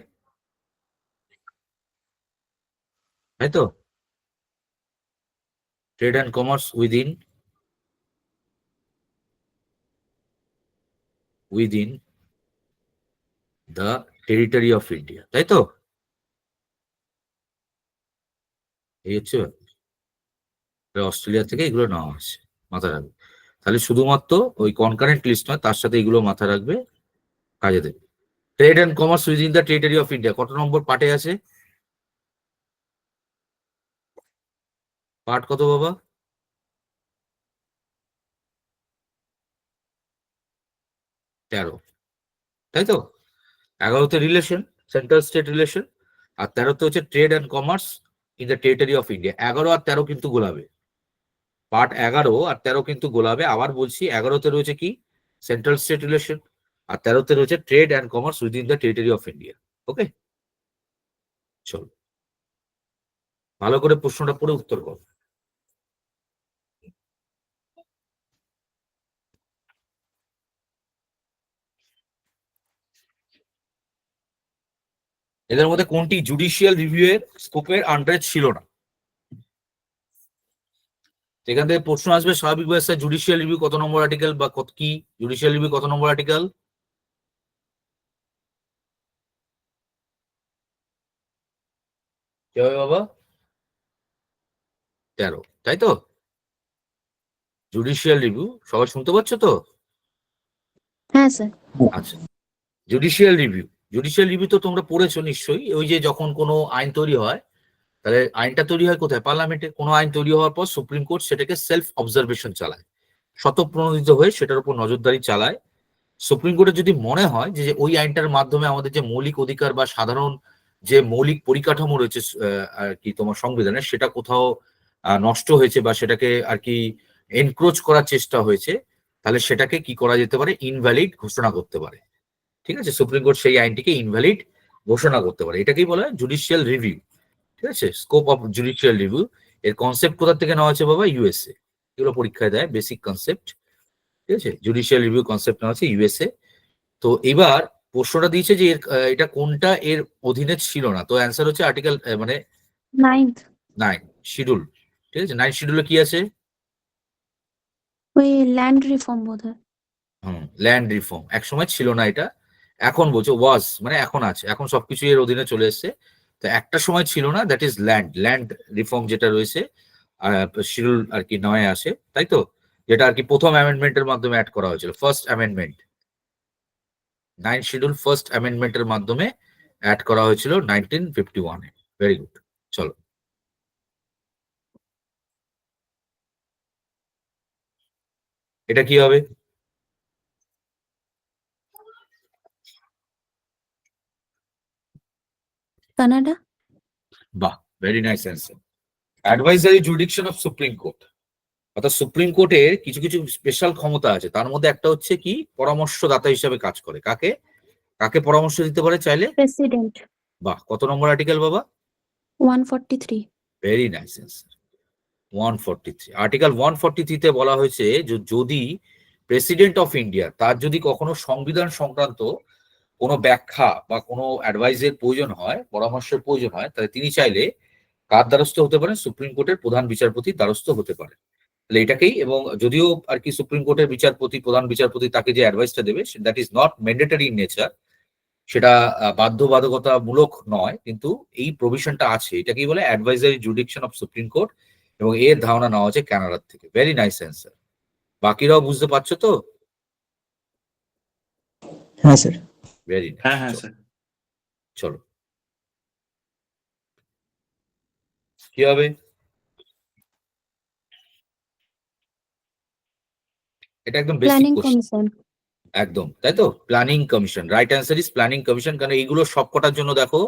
তাই তো? Trade and commerce within the territory of India, তাই তো? এই হচ্ছে অস্ট্রেলিয়া থেকে এগুলো নেওয়া হচ্ছে, মাথায় রাখবে। তাহলে শুধুমাত্র ওই কনকারেন্ট লিস্ট নয়, তার সাথে এগুলো মাথায় রাখবে, কাজে দেবে। Trade and commerce within the territory of India কত নম্বর পার্টে আছে? পার্ট কত বাবা? 13, তাই তো? 11তে রিলেশন, সেন্ট্রাল স্টেট রিলেশন, আর 13তে হচ্ছে trade and commerce in the territory of India. 11 আর 13 কিন্তু গোলাবে, পার্ট 11 আর 13 কিন্তু গোলাবে। আবার বলছি, 11তে রয়েছে কি সেন্ট্রাল স্টেট রিলেশন, আর 13তে রয়েছে trade and commerce within the territory of India. Okay, চলো ভালো করে প্রশ্নটা পড়ে উত্তর করো। এদের মধ্যে কোনটি জুডিশিয়াল রিভিউ এর স্কোপের আন্ডারে ছিল না? এখান থেকে প্রশ্ন আসবে স্বাভাবিক ব্যবস্থায়, জুডিশিয়াল রিভিউ কত নম্বর আর্টিকেল বা কত কি, জুডিশিয়াল রিভিউ কত নম্বর আর্টিকেল? কি হবে বাবা? 13, তাই তো? জুডিশিয়াল রিভিউ সবাই শুনতে পাচ্ছ তো? হ্যাঁ স্যার। আচ্ছা, জুডিশিয়াল রিভিউ তো তোমরা পড়েছো নিশ্চয়ই। ওই যে যখন কোনো আইন তৈরি হয়, তাহলে আইনটা তৈরি হয় কোথায়? পার্লামেন্টে। কোনো আইন তৈরি হওয়ার পর সুপ্রিম কোর্ট সেটাকে সেলফ অবজারভেশন চালায়, স্বতঃপ্রণোদিত হয়ে সেটার উপর নজরদারি চালায়, সুপ্রিম কোর্টের যদি মনে হয় যে যে ওই আইনটার মাধ্যমে আমাদের যে মৌলিক অধিকার বা সাধারণ যে মৌলিক পরিকাঠামো রয়েছে আর কি তোমার সংবিধানে, সেটা কোথাও নষ্ট হয়েছে বা সেটাকে আর কি এনক্রোচ করার চেষ্টা হয়েছে, তাহলে সেটাকে কি করা যেতে পারে, ইনভ্যালিড ঘোষণা করতে পারে। ঠিক আছে, সুপ্রিম কোর্ট সেই আইনটিকে ইনভ্যালিড ঘোষণা করতে পারে। এটাকেই বলা হয় জুডিশিয়াল রিভিউ। ঠিক আছে, স্কোপ অফ জুডিশিয়াল রিভিউ এর কনসেপ্ট কোথা থেকে নেওয়া হয়েছে বাবা? ইউএসএ। এগুলো পরীক্ষায় দেয় বেসিক কনসেপ্ট। ঠিক আছে, জুডিশিয়াল রিভিউ কনসেপ্ট নেওয়া হচ্ছে ইউএসএ। তো এবার প্রশ্নটা দিয়েছে যে এটা কোনটা এর অধীনে ছিল না। তো অ্যান্সার হচ্ছে আর্টিকেল মানে 9th 9 শিডিউল। ঠিক আছে, 9 শিডিউলে কি আছে? ওই ল্যান্ড রিফর্ম বোধহয়। Land reform. এক সময় ছিল না এটা, এখন বলছে ওয়াজ, মানে এখন আছে, এখন সবকিছু এর অধীনে চলে এসছে। তো একটা সময় ছিল না, দ্যাট ইজ ল্যান্ড রিফর্ম যেটা রয়েছে শিডিউল আর কি 9 আসে, তাই তো? যেটা আর কি প্রথম অ্যামেন্ডমেন্টের মাধ্যমে অ্যাড করা হয়েছিল, ফার্স্ট অ্যামেন্ডমেন্ট। 9 শিডিউল ফার্স্ট অ্যামেন্ডমেন্টের মাধ্যমে অ্যাড করা হয়েছিল 1951-এ। ভেরি গুড, চলো। এটা কি হবে? কানাডা। বাহ, very nice answer. Advisory jurisdiction of supreme court, অর্থাৎ সুপ্রিম কোর্টের কিছু কিছু স্পেশাল ক্ষমতা আছে, তার মধ্যে একটা হচ্ছে কি, পরামর্শদাতা হিসাবে কাজ করে। কাকে কাকে পরামর্শ দিতে পারে চাইলে? প্রেসিডেন্ট। বাহ, কত নম্বর আর্টিকেল বাবা? 143। Very nice answer, 143। আর্টিকেল 143 তে বলা হয়েছে যে যদি প্রেসিডেন্ট অফ ইন্ডিয়া, তার যদি কখনো সংবিধান সংক্রান্ত কোনো ব্যাখ্যা বা কোনো অ্যাডভাইসের প্রয়োজন হয়, পরামর্শের প্রয়োজন হয়, তাহলে তিনি চাইলে কার দ্বারস্থ হতে পারেন? সুপ্রিম কোর্টের প্রধান বিচারপতির দ্বারস্থ হতে পারে। তাহলে এটাকেই, এবং যদিও আর কি সুপ্রিম কোর্টের বিচারপতি, প্রধান বিচারপতি তাকে যে অ্যাডভাইসটা দেবে, that is not mandatory in nature, সেটা বাধ্যবাধকতামূলক নয়, কিন্তু এই প্রভিশনটা আছে। এটাকেই বলে advisory jurisdiction of supreme court, এবং এর ধারণা নেওয়া হচ্ছে কানাডার থেকে। Very nice answer. বাকিরাও বুঝতে পারছো তো? হ্যাঁ স্যার। ভেরি হ্যাঁ নাইস, হ্যাঁ স্যার। চলো কি হবে? এটা একদম বেসিক প্ল্যানিং কোশ্চেন। কমিশন। একদম তাই তো, planning commission. Right answer is planning commission. কারণ এইগুলো সবকটার জন্য দেখো,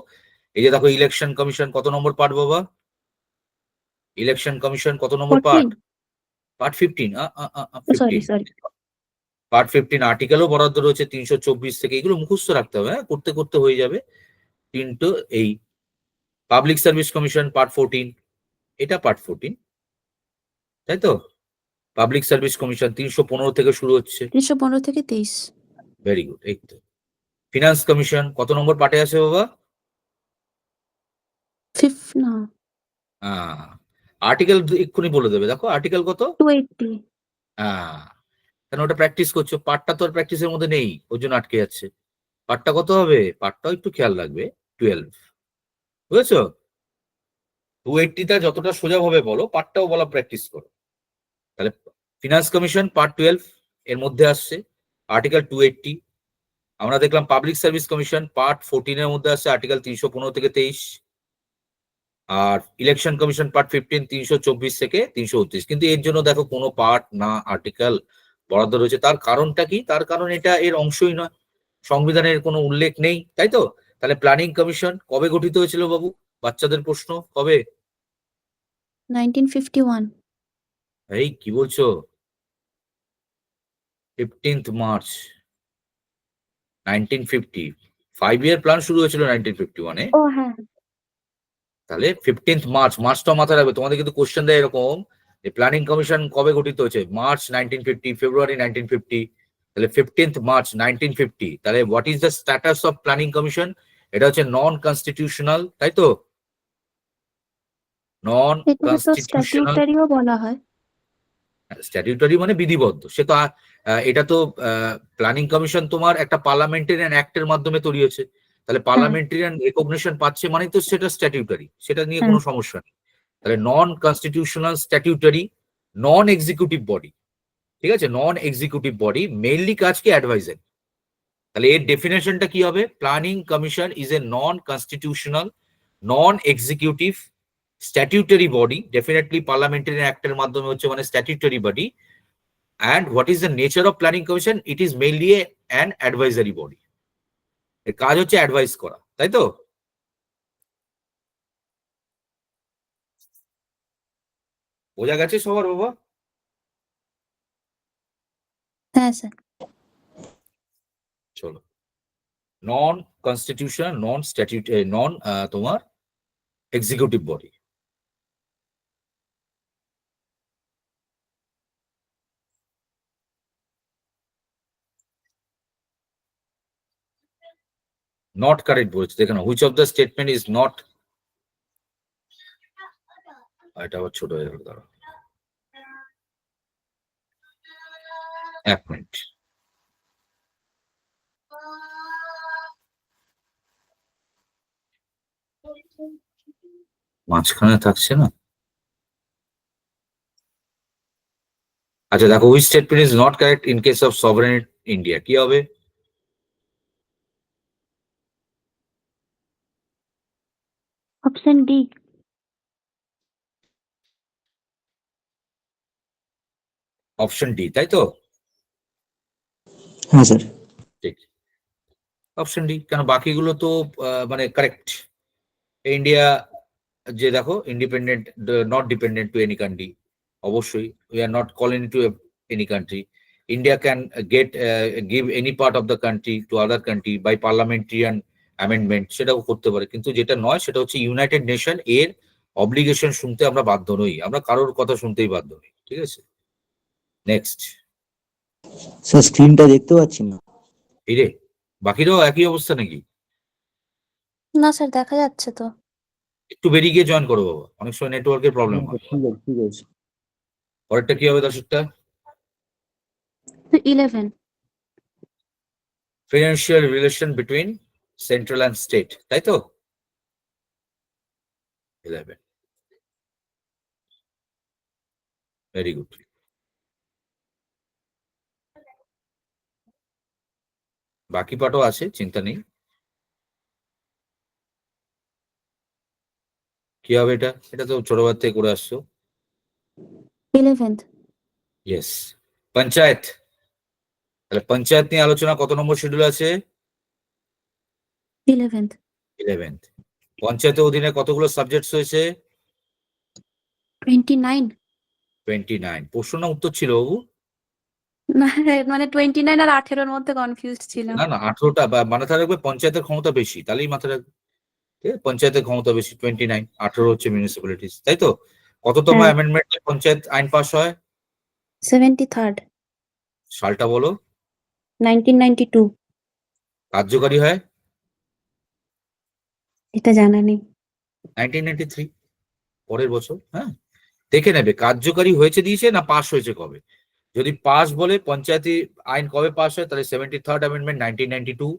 এই যে দেখো ইলেকশন কমিশন কত নম্বর পার্ট বাবা? ইলেকশন কমিশন কত নম্বর part? 14। Part 15। Sorry 15 sorry. Part 15 আর্টিকেলও বরাদ্দ রয়েছে 324 থেকে। এগুলো মুখস্থ রাখতে হবে, হ্যাঁ, করতে করতে হয়ে যাবে। কিন্তু এই পাবলিক সার্ভিস কমিশন পার্ট 14, এটা পার্ট 14, তাই তো? পাবলিক সার্ভিস কমিশন 315 থেকে শুরু হচ্ছে। 315 থেকে 23। ভেরি গুড, এই তো। ফিনান্স কমিশন কত নম্বর পার্টে আছে বাবা? 5 না, আর্টিকেল এক্ষুনি বলে দেবে, দেখো আর্টিকেল কত। 280। কেন ওটা প্র্যাকটিস করছো, পার্টটা তো আর প্র্যাকটিসের মধ্যে নেই, ওর জন্য আটকে যাচ্ছে। পার্টটা কত হবে? পার্টটাও একটু খেয়াল রাখবে, 12। বুঝেছো? 280টা যতটা সোজা ভাবে বলো, পার্টটাও বলা প্র্যাকটিস করো। তাহলে ফিনান্স কমিশন পার্ট 12 এর মধ্যে আসছে আর্টিকেল 280। আমরা দেখলাম পাবলিক সার্ভিস কমিশন পার্ট 14 এর মধ্যে আসছে আর্টিকেল 315 থেকে 23। আর ইলেকশন কমিশন পার্ট 15 324 থেকে 329। কিন্তু এর জন্য দেখো কোনো পার্ট না আর্টিকেল বরাদ্দ রয়েছে। তার কারণটা কি? তার কারণ এটা এর অংশই নয়, সংবিধানের কোনো উল্লেখ নেই, তাই তো? তাহলে প্ল্যানিং কমিশন কবে গঠিত হয়েছিল বাবু? বাচ্চাদের প্রশ্ন, কবে? 1951। এই কি বলছো? 15th March 1950। 5 ইয়ার প্ল্যান শুরু হয়েছিল 1951-এ। ও হ্যাঁ। তাহলে 15th মার্চ, মার্চটা মাথায় রাখবে। তোমাদের কিন্তু কোশ্চেন দেয় এরকম, যে প্ল্যানিং কমিশন কবে গঠিত হয়েছে? মার্চ 1950, ফেব্রুয়ারি 1950। তাহলে 15th মার্চ 1950। তাহলে what is the status of planning commission? এটা হচ্ছে নন কনস্টিটিউশনাল, তাই তো? নন এটাকে তো কনস্টিটিউশনাল। স্ট্যাটিউটারিও বলা হয়। স্ট্যাটিউটারি মানে বিধিবদ্ধ। সে তো এটা তো প্ল্যানিং কমিশন তোমার একটা পার্লামেন্টারিয়ান অ্যাক্টের মাধ্যমে তৈরি হয়েছে। তাহলে পার্লামেন্টারিয়ান রেকগনিশন পাচ্ছে মানে তো সেটা স্ট্যাটিউটারি, সেটা নিয়ে কোনো সমস্যা নেই। তাহলে non constitutional statutory non executive body. ঠিক আছে, নন এক্সিকিউটিভ বডি, মেইনলি কাজ কি? অ্যাডভাইজারি। তাহলে এর ডেফিনেশনটা কি হবে? Planning commission is a non constitutional non executive statutory body, definitely parliamentary অ্যাক্টের মাধ্যমে হচ্ছে, মানে statutory body, And what is the nature of planning commission? It is mainly an advisory body. এর কাজ হচ্ছে অ্যাডভাইস করা, তাই তো? বোঝা গেছে সবার বাবা? হ্যাঁ স্যার। চলো, নন কনস্টিটিউশনাল, নন স্ট্যাটিউট, নন তোমার এক্সিকিউটিভ বডি। নট কারেক্ট বলছে, দেখে না, which of the statement is not, এটা আবার ছোট হয়ে গেল, দাঁড়া এক মিনিট। মাঝখানে থাকছে না। আচ্ছা দেখো, which statement is not correct in case of sovereign India, কি হবে? Option D. অপশন ডি, তাই তো? হ্যাঁ স্যার। ঠিক, অপশন ডি। কেন বাকিগুলো তো মানে কারেক্ট। ইন্ডিয়া যে দেখো, independent, not dependent to any country, অবশ্যই we are not calling to any country. India can get give any part of the country to other country by parliamentarian amendment, সেটাও করতে পারে। কিন্তু যেটা নয় সেটা হচ্ছে ইউনাইটেড নেশন এর অব্লিগেশন শুনতে আমরা বাধ্য নই, আমরা কারোর কথা শুনতেই বাধ্য নই, ঠিক আছে? নেক্সট। স্যার স্ক্রিনটা দেখতে পাচ্ছি না। এই রে, বাকিরাও একই অবস্থা নাকি? না স্যার, দেখা যাচ্ছে তো। একটু বেরিয়ে গিয়ে জয়েন করো বাবা, অনেক সময় নেটওয়ার্কের প্রবলেম হয়। ঠিক আছে, ঠিক আছে। পরেরটা কি হবে দর্শকটা? 11। Financial relation between central and state, তাই তো? 11, ভেরি গুড। বাকি পার্টও আছে, চিন্তা নেই। কি হবে এটা? এটা তো ছোটবার থেকে করে আসছো। 11th। ইয়েস, পঞ্চায়েত। তাহলে পঞ্চায়েত নিয়ে আলোচনা কত নম্বর শিডিউল আছে? 11th। 11th। পঞ্চায়েতের অধীনে কতগুলো সাবজেক্টস হয়েছে? 29। 29। প্রশ্ন না উত্তর ছিল বাবু? না, মানে 29 আর 18-র মধ্যে কনফিউজড ছিলাম। না না, 18টা, মাথায় রাখবে পঞ্চায়েতের ক্ষমতা বেশি, তাহলেই মাথায় রাখবে। ঠিক আছে, পঞ্চায়েতের ক্ষমতা বেশি 29, 18 হচ্ছে মিউনিসিপ্যালিটিস, তাই তো? কততম হ্যাঁ। অ্যামেন্ডমেন্টে পঞ্চায়েত আইন পাস হয়? 73rd। সালটা বলো। 1992। কার্যকারী হয় এটা জানা নেই। 1993, পরের বছর। হ্যাঁ, দেখে নেবে কার্যকারী হয়েছে দিয়েছে না পাস হয়েছে কবে। যদি পাস বলে পঞ্চায়েতি আইন কবে পাস হয়, তাহলে 73rd অ্যামেন্ডমেন্ট 1992।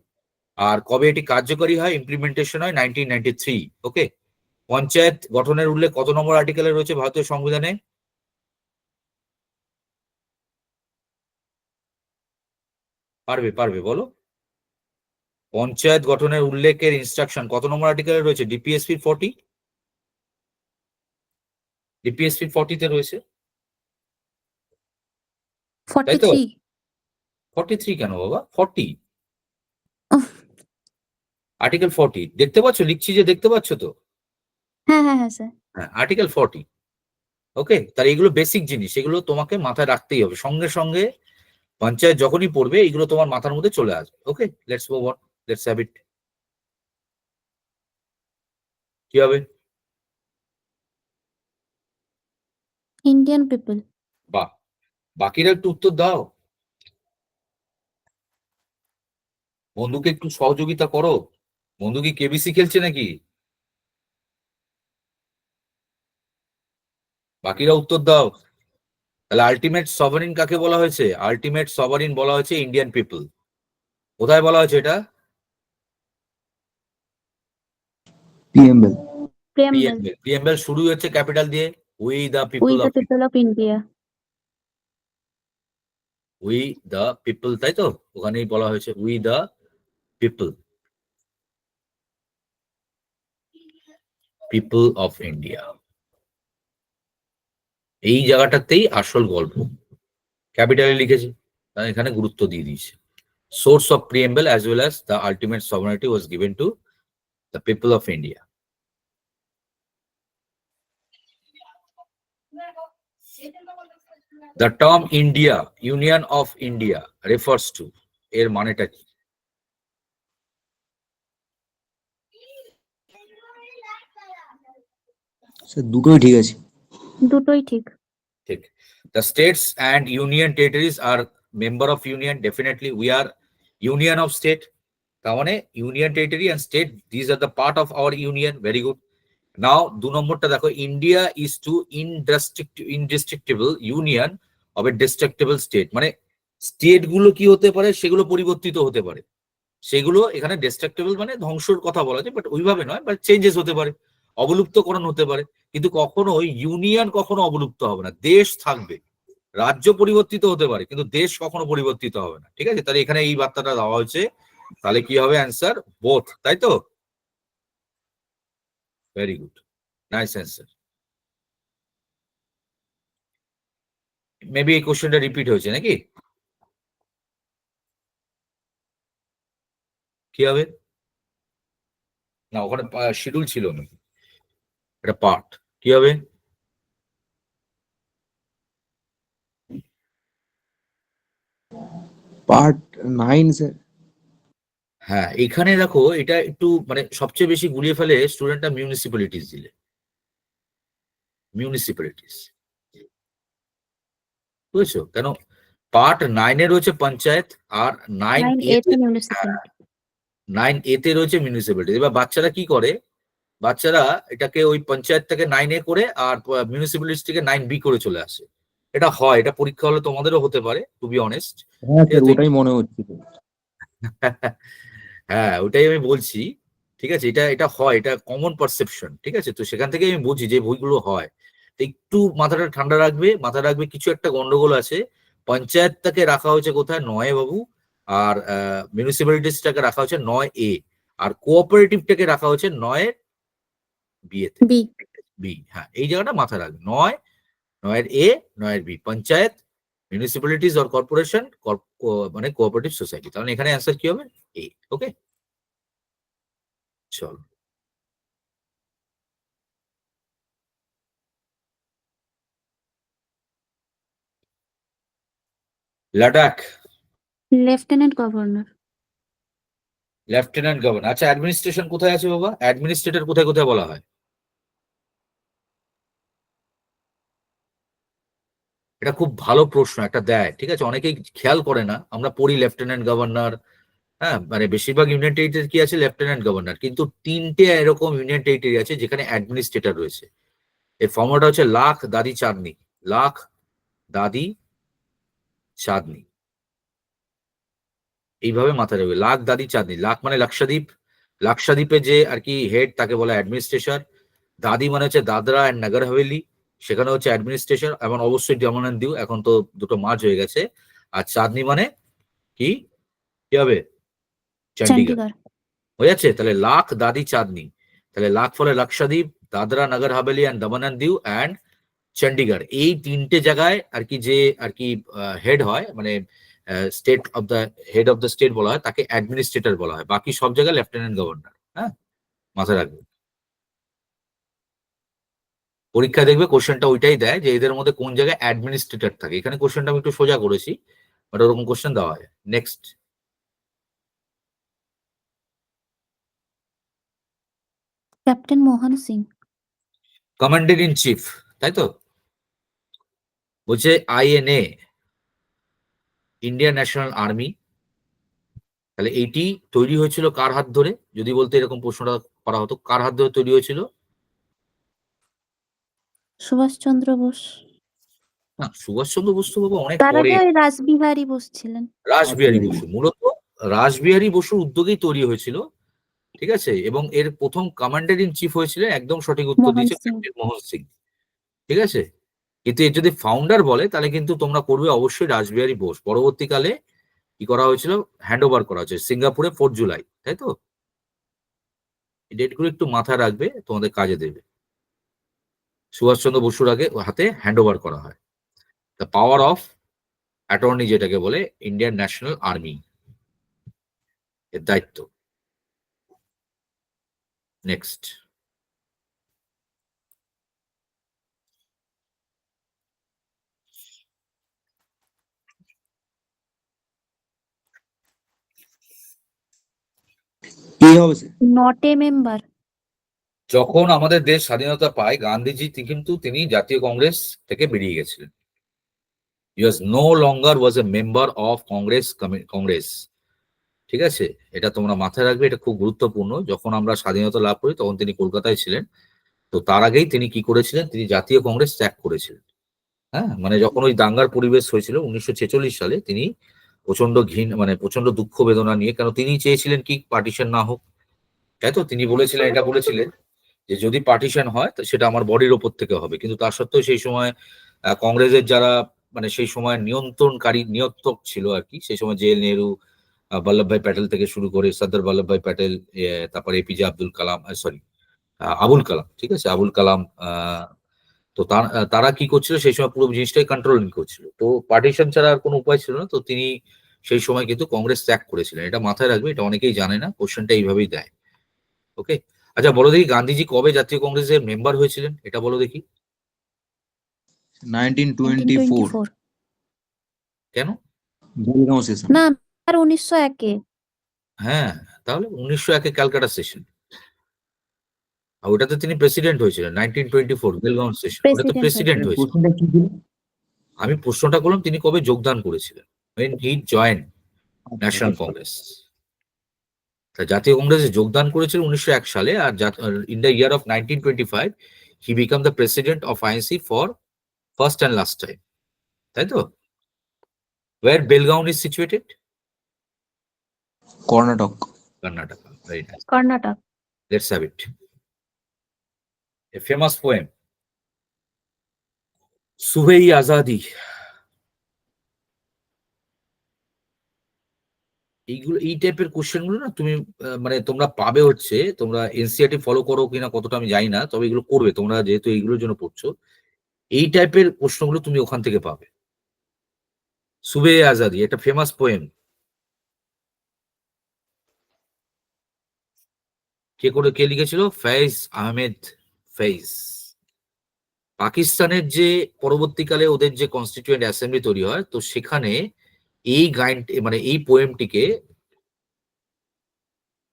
আর কবে এটি কার্যকারী হয়, ইমপ্লিমেন্টেশন হয় 1993। ওকে, পঞ্চায়েত গঠনের উল্লেখ কত নম্বর আর্টিকেলে রয়েছে ভারতীয় সংবিধানে? পারবে পারবে বলো। পঞ্চায়েত গঠনের উল্লেখের ইনস্ট্রাকশন কত নম্বর আর্টিকেলে রয়েছে? ডিপিএসপি 40, ডিপিএসপি 40-তে রয়েছে, তাই তো? 43। 43 কেন বাবা, 40, উফ, আর্টিকেল 40 দেখতে পাচ্ছ, লিখছি যে দেখতে পাচ্ছ তো? হ্যাঁ হ্যাঁ হ্যাঁ স্যার। হ্যাঁ, আর্টিকেল 40। ওকে, তাহলে এগুলো বেসিক জিনিস, এগুলো তোমাকে মাথায় রাখতেই হবে। সঙ্গে সঙ্গে পঞ্চায়েত যখনই পড়বে এগুলো তোমার মাথার মধ্যে চলে আসবে। Okay, let's move on, let's have it. কি হবে? Indian people. বাহ, বাকিরা একটু উত্তর দাও। বন্ধুকে একটু সহযোগিতা করো। বন্ধু কি কেবিসি খেলছে নাকি? বাকিরা উত্তর দাও। তাহলে আলটিমেট সভারিন কাকে বলা হয়েছে? আলটিমেট সভারিন বলা হয়েছে ইন্ডিয়ান পিপল। কোথায় বলা হয়েছে এটা? পিএমএল। প্রেমবেল। পিএমএল শুরু হচ্ছে ক্যাপিটাল দিয়ে, we the we people the of, people of India. We the people, তাই তো? ওখানেই বলা হয়েছে we the people, people of India. এই জায়গাটাতেই আসল গল্প। ক্যাপিটালে লিখেছে, তারা এখানে গুরুত্ব দিয়ে দিয়েছে। Source of preamble as well as the ultimate সভারেনিটি was given to the people of India. The term India, Union of India refers to, এর মানেটা কি? স্যার দুটোই ঠিক আছে। দুটোই ঠিক। ঠিক। The states and union territories are member of union. Definitely we are union of state. তার মানে union territory and state, these are the part of our union. Very good. Now 2 নম্বরটা দেখো, India is to indestructible union of a destructible state. মানে স্টেট গুলো কি হতে পারে, সেগুলো পরিবর্তিত হতে পারে, সেগুলো এখানে ডিস্ট্রাক্টেবল মানে ধ্বংসর কথা বলা যায়, বাট ওইভাবে নয়, বাট চেঞ্জেস হতে পারে, অবলুপ্তকরণ হতে পারে, কিন্তু কখনো ইউনিয়ন কখনো অবলুপ্ত হবে না, দেশ থাকবে। রাজ্য পরিবর্তিত হতে পারে কিন্তু দেশ কখনো পরিবর্তিত হবে না, ঠিক আছে? তাহলে এখানে এই বার্তাটা দেওয়া হয়েছে, তাহলে কি হবে অ্যান্সার? বোথ, তাই তো? Very good, nice answer. Maybe এই কোশ্চেনটা রিপিট হয়েছে নাকি? কি হবে না, ওখানে শিডিউল ছিল না, এটা পার্ট। কি হবে? Part 9 sir. হ্যাঁ, এখানে দেখো এটা একটু মানে সবচেয়ে বেশি গুলিয়ে ফেলে স্টুডেন্টরা মিউনিসিপ্যালিটিস দিলে, মিউনিসিপ্যালিটিস, বুঝেছো? কেন পার্ট 9 এ রয়েছে পঞ্চায়েত, আর 9A 9A তে মিউনিসিপ্যালিটি। 9A তে রয়েছে মিউনিসিপ্যালিটি। এবার বাচ্চারা কি করে, বাচ্চারা এটাকে ওই পঞ্চায়েত থেকে 9A করে আর মিউনিসিপ্যালিটি থেকে 9B করে চলে আসে। এটা হয়, এটা পরীক্ষা হলে তোমাদেরও হতে পারে, টু বি অনেস্ট। হ্যাঁ স্যার, ওটাই মনে হচ্ছে। হ্যাঁ, ওটাই আমি বলছি, ঠিক আছে? এটা এটা হয়, এটা কমন পারসেপশন, ঠিক আছে? তো সেখান থেকে আমি বুঝি যে বইগুলো হয়। তো একটু মাথাটা ঠান্ডা রাখবে, মাথা রাখবে কিছু একটা গন্ডগোল আছে। পঞ্চায়েতটাকে রাখা হয়েছে কোথায়? 9 বাবু। আর মিউনিসিপ্যালিটিসটাকে রাখা হয়েছে 9A, আর কোঅপারেটিভটাকে রাখা হয়েছে 9B তে। বি। বি, হ্যাঁ, এই জায়গাটা মাথায় রাখবে। 9 A, 9 B, panchayat, municipalities or corporation, মানে কোঅপারেটিভ সোসাইটি। তাহলে এখানে অ্যান্সার কি হবে? এ। ওকে, চল। Ladakh, lieutenant governor. Lieutenant governor. আচ্ছা, অ্যাডমিনিস্ট্রেশন কোথায় আছে বাবা? অ্যাডমিনিস্ট্রেটর কোথায় কোথায় বলা হয়? এটা খুব ভালো প্রশ্ন একটা দেয়, ঠিক আছে? অনেকেই খেয়াল করে না, আমরা পড়ি লেফটেন্যান্ট গভর্নর, হ্যাঁ, মানে বেশিরভাগ ইউনিয়ন টেরিটরি কি আছে? Lieutenant governor. কিন্তু 3টে এরকম ইউনিয়ন টেরিটরি আছে যেখানে অ্যাডমিনিস্ট্রেটর রয়েছে। এই ফর্মুলাটা হচ্ছে লাখ দাদি চাঁদনি, লাখ দাদি চাঁদনি, এইভাবে মাথায় রাখবে। লাখ দাদি চাঁদনি, লাখ মানে লাক্ষাদ্বীপ, লাক্ষাদ্বীপে যে আর কি হেড তাকে বলা অ্যাডমিনিস্ট্রেশন। দাদি মানে হচ্ছে দাদরা অ্যান্ড নগর হাভেলি, সেখানে হচ্ছে অ্যাডমিনিস্ট্রেশন, এবং অবশ্যই দমন অ্যান্ড দিউ, এখন তো দুটো মার্জ হয়ে গেছে। আর চাঁদনি মানে কি, কি হবে? চণ্ডীগড়। চণ্ডীগড়। হয়ে যাচ্ছে? তাহলে লাখ দাদি চাঁদনি, তাহলে লাখ ফলে লাক্ষাদ্বীপ, দাদরা নগর হাভেলি অ্যান্ড দমন অ্যান্ড দিউ অ্যান্ড চণ্ডীগড়। এই 3টে জায়গায় আর কি যে আর কি হেড হয়, মানে state of the head of the state বলা হয়, তাকে অ্যাডমিনিস্ট্রেটর বলা হয়। বাকি সব জায়গায় লেফটেন্যান্ট গভর্নর। হ্যাঁ, মাথায় রাখবে। পরীক্ষা দেখবে কোশ্চেনটা ওইটাই দেয় যে এদের মধ্যে কোন জায়গায় অ্যাডমিনিস্ট্রেটর থাকে। এখানে কোশ্চেনটা আমি একটু সোজা করেছি, বাট ওরকম কোশ্চেন দেওয়া হয়। Next, captain Mohan Singh. Commander in chief, তাই তো? বলছে INA, ইন্ডিয়ান ন্যাশনাল আর্মি। তাহলে এইটি তৈরি হয়েছিল কার হাত ধরে? যদি বলতে এরকম প্রশ্নটা করা হতো, কার হাত ধরে তৈরি হয়েছিল? সুভাষচন্দ্র বোস। না, সুভাষচন্দ্র বসু বাবা অনেক তার পরে। আগে ওই রাসবিহারী বোস ছিলেন। রাসবিহারী বসু, মূলত রাসবিহারী বসুর উদ্যোগেই তৈরি হয়েছিল, ঠিক আছে? এবং এর প্রথম কমান্ডার ইন চিফ হয়েছিলেন, একদম সঠিক উত্তর মোহন দিয়েছে, সিং। ক্যাপ্টেন মোহন সিং, ঠিক আছে? কিন্তু এর যদি ফাউন্ডার বলে তাহলে কিন্তু তোমরা করবে অবশ্যই রাসবিহারী বোস। পরবর্তীকালে কি করা হয়েছিল? হ্যান্ড ওভার করা হয়েছে সিঙ্গাপুরে 4 জুলাই, তাই তো? এই ডেটগুলো একটু মাথায় রাখবে, তোমাদের কাজে দেবে। সুভাষচন্দ্র বসুর আগে হাতে হ্যান্ড ওভার করা হয়। দ্য পাওয়ার অফ অ্যাটর্নি যেটাকে বলে, ইন্ডিয়ান ন্যাশনাল আর্মি এর দায়িত্ব। নেক্সট, কি হবে স্যার? Not a member. যখন আমাদের দেশ স্বাধীনতা পায়, গান্ধীজি কিন্তু তিনি জাতীয় কংগ্রেস থেকে বেরিয়ে গেছিলেন। He was no longer was a member of Congress. ঠিক আছে, এটা তোমরা মাথায় রাখবে, এটা খুব গুরুত্বপূর্ণ। যখন আমরা স্বাধীনতা লাভ করি তখন তিনি কলকাতায় ছিলেন, তো তার আগেই তিনি কি করেছিলেন, তিনি জাতীয় কংগ্রেস ত্যাগ করেছিলেন। হ্যাঁ, মানে যখন ওই দাঙ্গার পরিবেশ হয়েছিল 1946 সালে, তিনি প্রচন্ড মানে প্রচন্ড দুঃখ বেদনা নিয়ে, কেন তিনি চেয়েছিলেন কি পার্টিশন না হোক, তাই তো তিনি বলেছিলেন, এটা বলেছিলেন যে যদি পার্টিশন হয় তো সেটা আমার বডির ওপর থেকে হবে। কিন্তু তা সত্ত্বেও সেই সময় কংগ্রেসের যারা মানে সেই সময় নিয়ন্ত্রক ছিল আর কি, সেই সময় জে এল নেহরু, বল্লভভাই প্যাটেল থেকে শুরু করে সর্দার বল্লভভাই প্যাটেল, তারপরে এপিজে আব্দুল কালাম, সরি আবুল কালাম, ঠিক আছে, আবুল কালাম, তো তারা কি করছিল সেই সময় পুরো জিনিসটাই কন্ট্রোলিং করছিল। তো পার্টিশন ছাড়া আর কোনো উপায় ছিল না, তো তিনি সেই সময় কিন্তু কংগ্রেস ত্যাগ করেছিলেন। এটা মাথায় রাখবে, এটা অনেকেই জানে না, কোশ্চেনটা এইভাবেই দেয়। ওকে, আচ্ছা বলো দেখি, গান্ধীজি কবে জাতীয় কংগ্রেসের মেম্বার হয়েছিলেন, এটা বলো দেখি। 1924 1924। কেন? বেলগাঁও সেশন। না, আর 1901-এ। হ্যাঁ, তাহলে 1901-এ ক্যালকাটা সেশন, আর ওটাতে তিনি প্রেসিডেন্ট হয়েছিলেন। 1924 বেলগাঁও সেশন, ওটাতে প্রেসিডেন্ট প্রেসিডেন্ট হয়েছিল। হয়েছিল। কোশ্চেনটা কি ছিল? আমি প্রশ্নটা করলাম তিনি কবে যোগদান করেছিলেন, when he joined ন্যাশনাল আচ্ছা, কংগ্রেস। তা জাতীয় কংগ্রেসে যোগদান করেছিলেন 1901 সালে, আর in the year of 1925 he became the president of INC for first and last time, তাই তো? Where Belgaum is situated? Karnataka. Karnataka. Very nice. Karnataka. Let's have it. A famous poem, Suhei Azadi. এইগুলো, এই টাইপের কোশ্চেন গুলো না তুমি মানে তোমরা পাবে হচ্ছে, তোমরা এনসিইআরটি ফলো করো কিনা কতটা আমি জানি না, তবে এগুলো করবে তোমরা, যেহেতু এইগুলোর জন্য পড়ছো। এই টাইপের প্রশ্নগুলো তুমি ওখান থেকে পাবে। সুবে আজাদি, এটা ফেমাস পোয়েম। কে লিখেছিল? ফেইজ আহমেদ ফেইজ। পাকিস্তানের যে পরবর্তীকালে ওদের যে কনস্টিটিউয়েন্ট অ্যাসেম্বলি তৈরি হয়, তো সেখানে এই গাইন মানে এই পোয়েমটিকে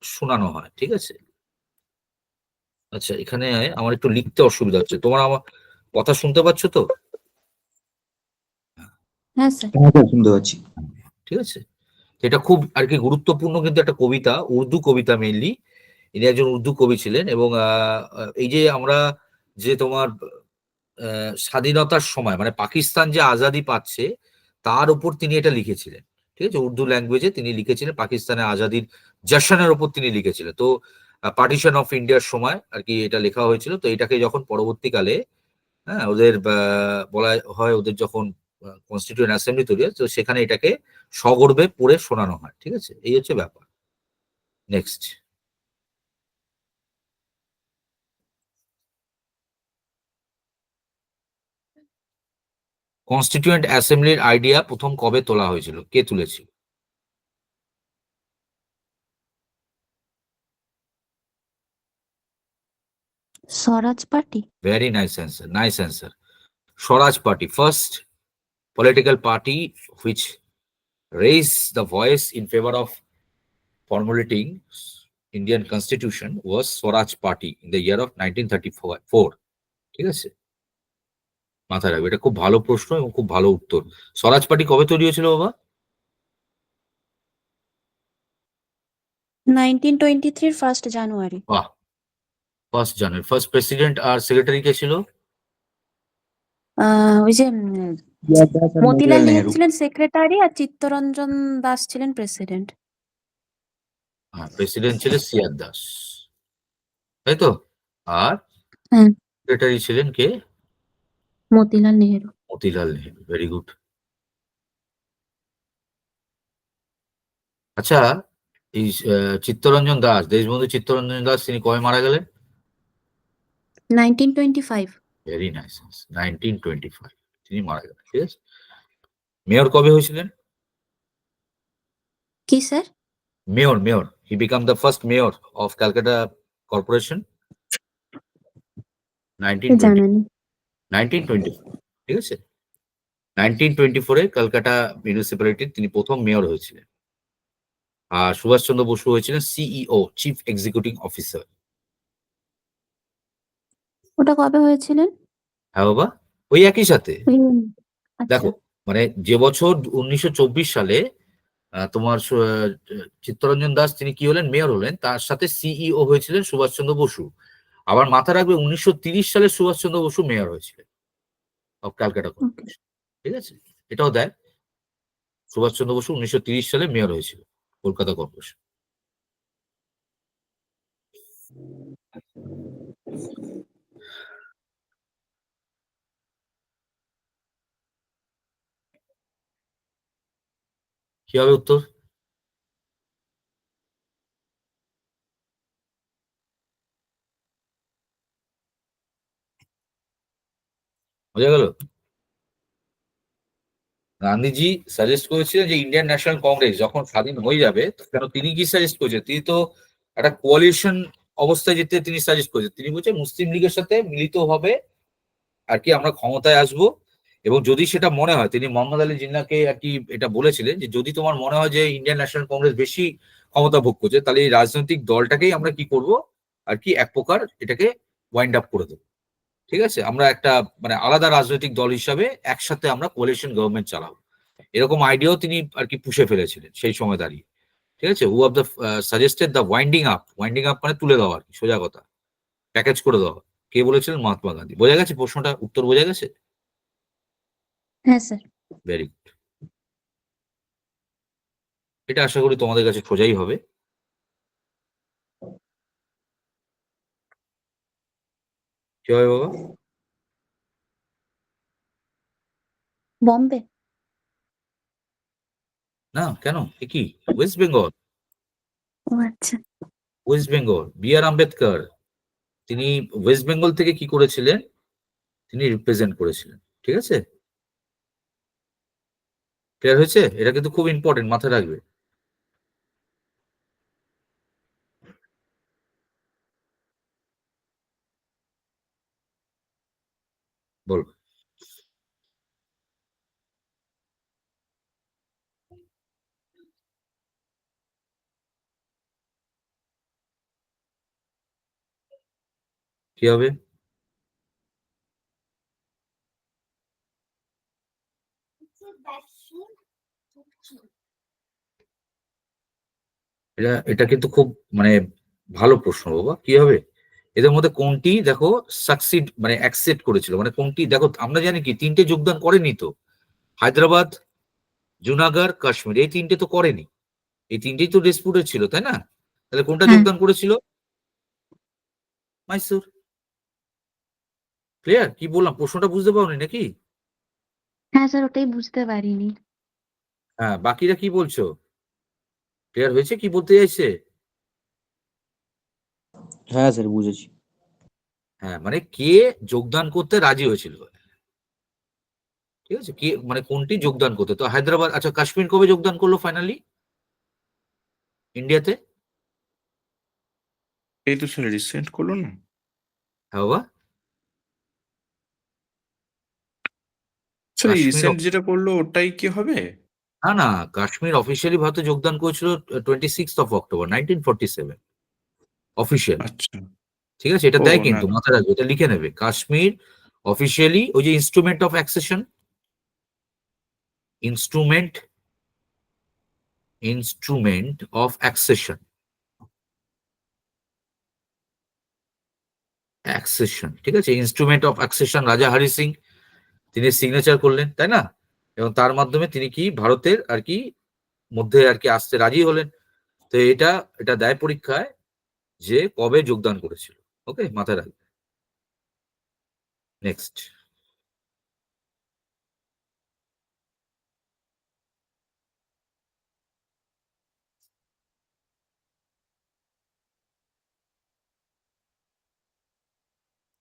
শোনানো হয়, ঠিক আছে? আচ্ছা, এখানে আমার একটু লিখতে অসুবিধা হচ্ছে, তোমার আমার কথা শুনতে পাচ্ছ তো? হ্যাঁ স্যার। হ্যাঁ, শুনতে পাচ্ছি। ঠিক আছে, এটা খুব আর কি গুরুত্বপূর্ণ, কিন্তু একটা কবিতা, উর্দু কবিতা মেইনলি। ইনি একজন উর্দু কবি ছিলেন, এবং এই যে আমরা যে তোমার স্বাধীনতার সময় মানে পাকিস্তান যে আজাদি পাচ্ছে তার উপর তিনি এটা লিখেছিলেন, ঠিক আছে, উর্দু ল্যাঙ্গুয়েজে তিনি লিখেছিলেন, পাকিস্তানের আজাদির জশনের উপর তিনি লিখেছিলেন। তো পার্টিশন অফ ইন্ডিয়ার সময় আর কি এটা লেখা হয়েছিল। তো এটাকে যখন পরবর্তীকালে হ্যাঁ ওদের বলা হয়, ওদের যখন কনস্টিটিউয়েন্ট অ্যাসেম্বলি তৈরি হয়, তো সেখানে এটাকে সগর্বে পড়ে শোনানো হয়, ঠিক আছে, এই হচ্ছে ব্যাপার। নেক্সট, কনস্টিটিউয়েন্ট অ্যাসেম্বলির আইডিয়া প্রথম কবে তোলা হয়েছিল, কে তুলেছিল? Swaraj Party. Very nice answer, nice answer. Swaraj Party, first political party which raised the voice in favor of formulating Indian constitution was Swaraj Party in the year of 1934. ঠিক আছে, মাথায় রাখবে, এটা খুব ভালো প্রশ্ন এবং খুব ভালো উত্তর। স্বরাজ পার্টি কবে তৈরি হয়েছিল বাবা? 1923 1 জানুয়ারি। বাহ, 1 জানুয়ারি। ফার্স্ট প্রেসিডেন্ট আর সেক্রেটারি কে ছিল? ওই যে সিয়ার দাস আর মতিলাল নেহেরু নেহেরু। ছিলেন সেক্রেটারি আর চিত্তরঞ্জন দাস ছিলেন প্রেসিডেন্ট। হ্যাঁ, প্রেসিডেন্ট ছিলেন সিয়ার দাস, তাই তো? আর হ্যাঁ। সেক্রেটারি ছিলেন কে? মতিলাল নেহেরু। মতিলাল নেহেরু। Very good. আচ্ছা, এই চিত্তরঞ্জন দাস, দেশবন্ধু চিত্তরঞ্জন দাস, তিনি কবে মারা গেলেন? 1925। ভেরি নাইস, 1925 তিনি মারা গেলেন, ঠিক আছে। মেয়র কবে হয়েছিলেন? কি sir? Mayor he became the first mayor of Calcutta corporation 1920 জানা নেই। 1924, ঠিক আছে? 1924 ক্যালকাটা মিউনিসিপ্যালিটির তিনি প্রথম মেয়র হয়েছিলেন। আর সুভাষচন্দ্র বসু হয়েছিলেন সিইও, চিফ এক্সিকিউটিভ অফিসার। ওটা কবে হয়েছিলেন? হ্যাঁ বাবা, ওই একই সাথে। হুম, আচ্ছা। দেখো, মানে যে বছর 1924 সালে তোমার চিত্তরঞ্জন দাস তিনি কি হলেন, মেয়র হলেন, তার সাথে সিইও হয়েছিলেন সুভাষচন্দ্র বসু। আবার মাথা রাখবে 1930 সালে সুভাষচন্দ্র বসু মেয়র হয়েছিলেন অফ ক্যালকাটা ওকে। কর্পোরেশন, ঠিক আছে? এটাও দেয়, সুভাষচন্দ্র বসু 1930 সালে মেয়র হয়েছিল কলকাতা কর্পোরেশন। কি হবে উত্তর? বোঝা গেল? গান্ধীজি সাজেস্ট করেছিলেন যে ইন্ডিয়ান ন্যাশনাল কংগ্রেস যখন স্বাধীন হয়ে যাবে, কেন তিনি কি সাজেস্ট করেছেন? তিনি তো একটা কোয়ালিশন অবস্থায় যেতে তিনি সাজেস্ট করেছেন। তিনি বলছেন মুসলিম লীগের সাথে মিলিত হবে আর কি আমরা ক্ষমতায় আসব। এবং যদি সেটা মনে হয়, তিনি মোহাম্মদ আলী জিন্নাহকে আর কি এটা বলেছিলেন যে যদি তোমার মনে হয় যে ইন্ডিয়ান ন্যাশনাল কংগ্রেস বেশি ক্ষমতা ভোগ করছে, তাহলে এই রাজনৈতিক দলটাকেই আমরা কি করব আর কি এক প্রকার এটাকে ওয়াইন্ড আপ করে দেবো, ঠিক আছে? আমরা একটা মানে আলাদা রাজনৈতিক দল হিসাবে একসাথে আমরা কোয়ালিশন গভর্নমেন্ট চালাবো, এরকম আইডিয়াও তিনি আর কি পুষে ফেলেছিলেন সেই সময় দাঁড়িয়ে, ঠিক আছে? হু of the suggested the winding up মানে তুলে দেওয়া আর কি, সোজা কথা, প্যাকেজ করে দেওয়া। কে বলেছিলেন? মহাত্মা গান্ধী। বোঝা গেছে প্রশ্নটা, উত্তর বোঝা গেছে? হ্যাঁ স্যার। Very good. এটা আশা করি তোমাদের কাছে সোজাই হবে। কি হবে বাবা? বম্বে। না কেন, এ কি? ওয়েস্ট বেঙ্গল। ও আচ্ছা। ওয়েস্ট বেঙ্গল, বি আর আম্বেদকর তিনি ওয়েস্ট বেঙ্গল থেকে কি করেছিলেন, তিনি রিপ্রেজেন্ট করেছিলেন, ঠিক আছে? ক্লিয়ার হয়েছে? এটা কিন্তু খুব ইম্পর্টেন্ট, মাথায় রাখবে। বল। কি হবে? এটা কিন্তু খুব মানে ভালো প্রশ্ন বাবা। কি হবে? এদের মধ্যে কোনটি দেখো সাকসিড মানে অ্যাকসেপ্ট করেছিল, মানে কোনটি দেখো, আমরা জানি কি তিনটে যোগদান করেনি তো, হায়দ্রাবাদ, জুনাগড়, কাশ্মীর, এই তিনটে তো করেনি। এই তিনটেই তো ডিসপুটেড ছিল, তাই না? তাহলে কোনটা হ্যাঁ। যোগদান করেছিল? মাইসোর। ক্লিয়ার? কি বললাম, প্রশ্নটা বুঝতে পারোনি নাকি? হ্যাঁ স্যার, ওটাই বুঝতে পারিনি। হ্যাঁ, বাকিরা কি বলছো? ক্লিয়ার হয়েছে কি বলতে চাইছে? হ্যাঁ স্যার, বুঝেছি। হ্যাঁ, মানে কে যোগদান করতে রাজি হয়েছিল, ঠিক আছে? কে মানে কোনটি যোগদান করতে, তো হায়দ্রাবাদ। আচ্ছা, কাশ্মীর কবে যোগদান করলো ফাইনালি ইন্ডিয়াতে? এই তো স্যার রিসেন্ট করলো না? হ্যাঁ বাবা। স্যার এই কাশ্মীর রিসেন্ট যেটা করলো ওটাই কি হবে? না না, কাশ্মীর অফিসিয়ালি ভারতে যোগদান করেছিল 26 অক্টোবর 1947, অফিসিয়াল, আচ্ছা। ঠিক আছে? এটা ও দেয় না। কিন্তু, মাথায় রাখবে, এটা লিখে নেবে। কাশ্মীর অফিসিয়ালি ওই যে instrument of accession, instrument instrument of accession, ঠিক আছে? ইনস্ট্রুমেন্ট অফ অ্যাকসেশন রাজা হরি সিং তিনি সিগনেচার করলেন, তাই না? এবং তার মাধ্যমে তিনি কি ভারতের আর কি মধ্যে আর কি আসতে রাজি হলেন। তো এটা এটা দেয় পরীক্ষায় যে কবে যোগদান করেছিল। ওকে, মাথায় রাখবে। নেক্সট।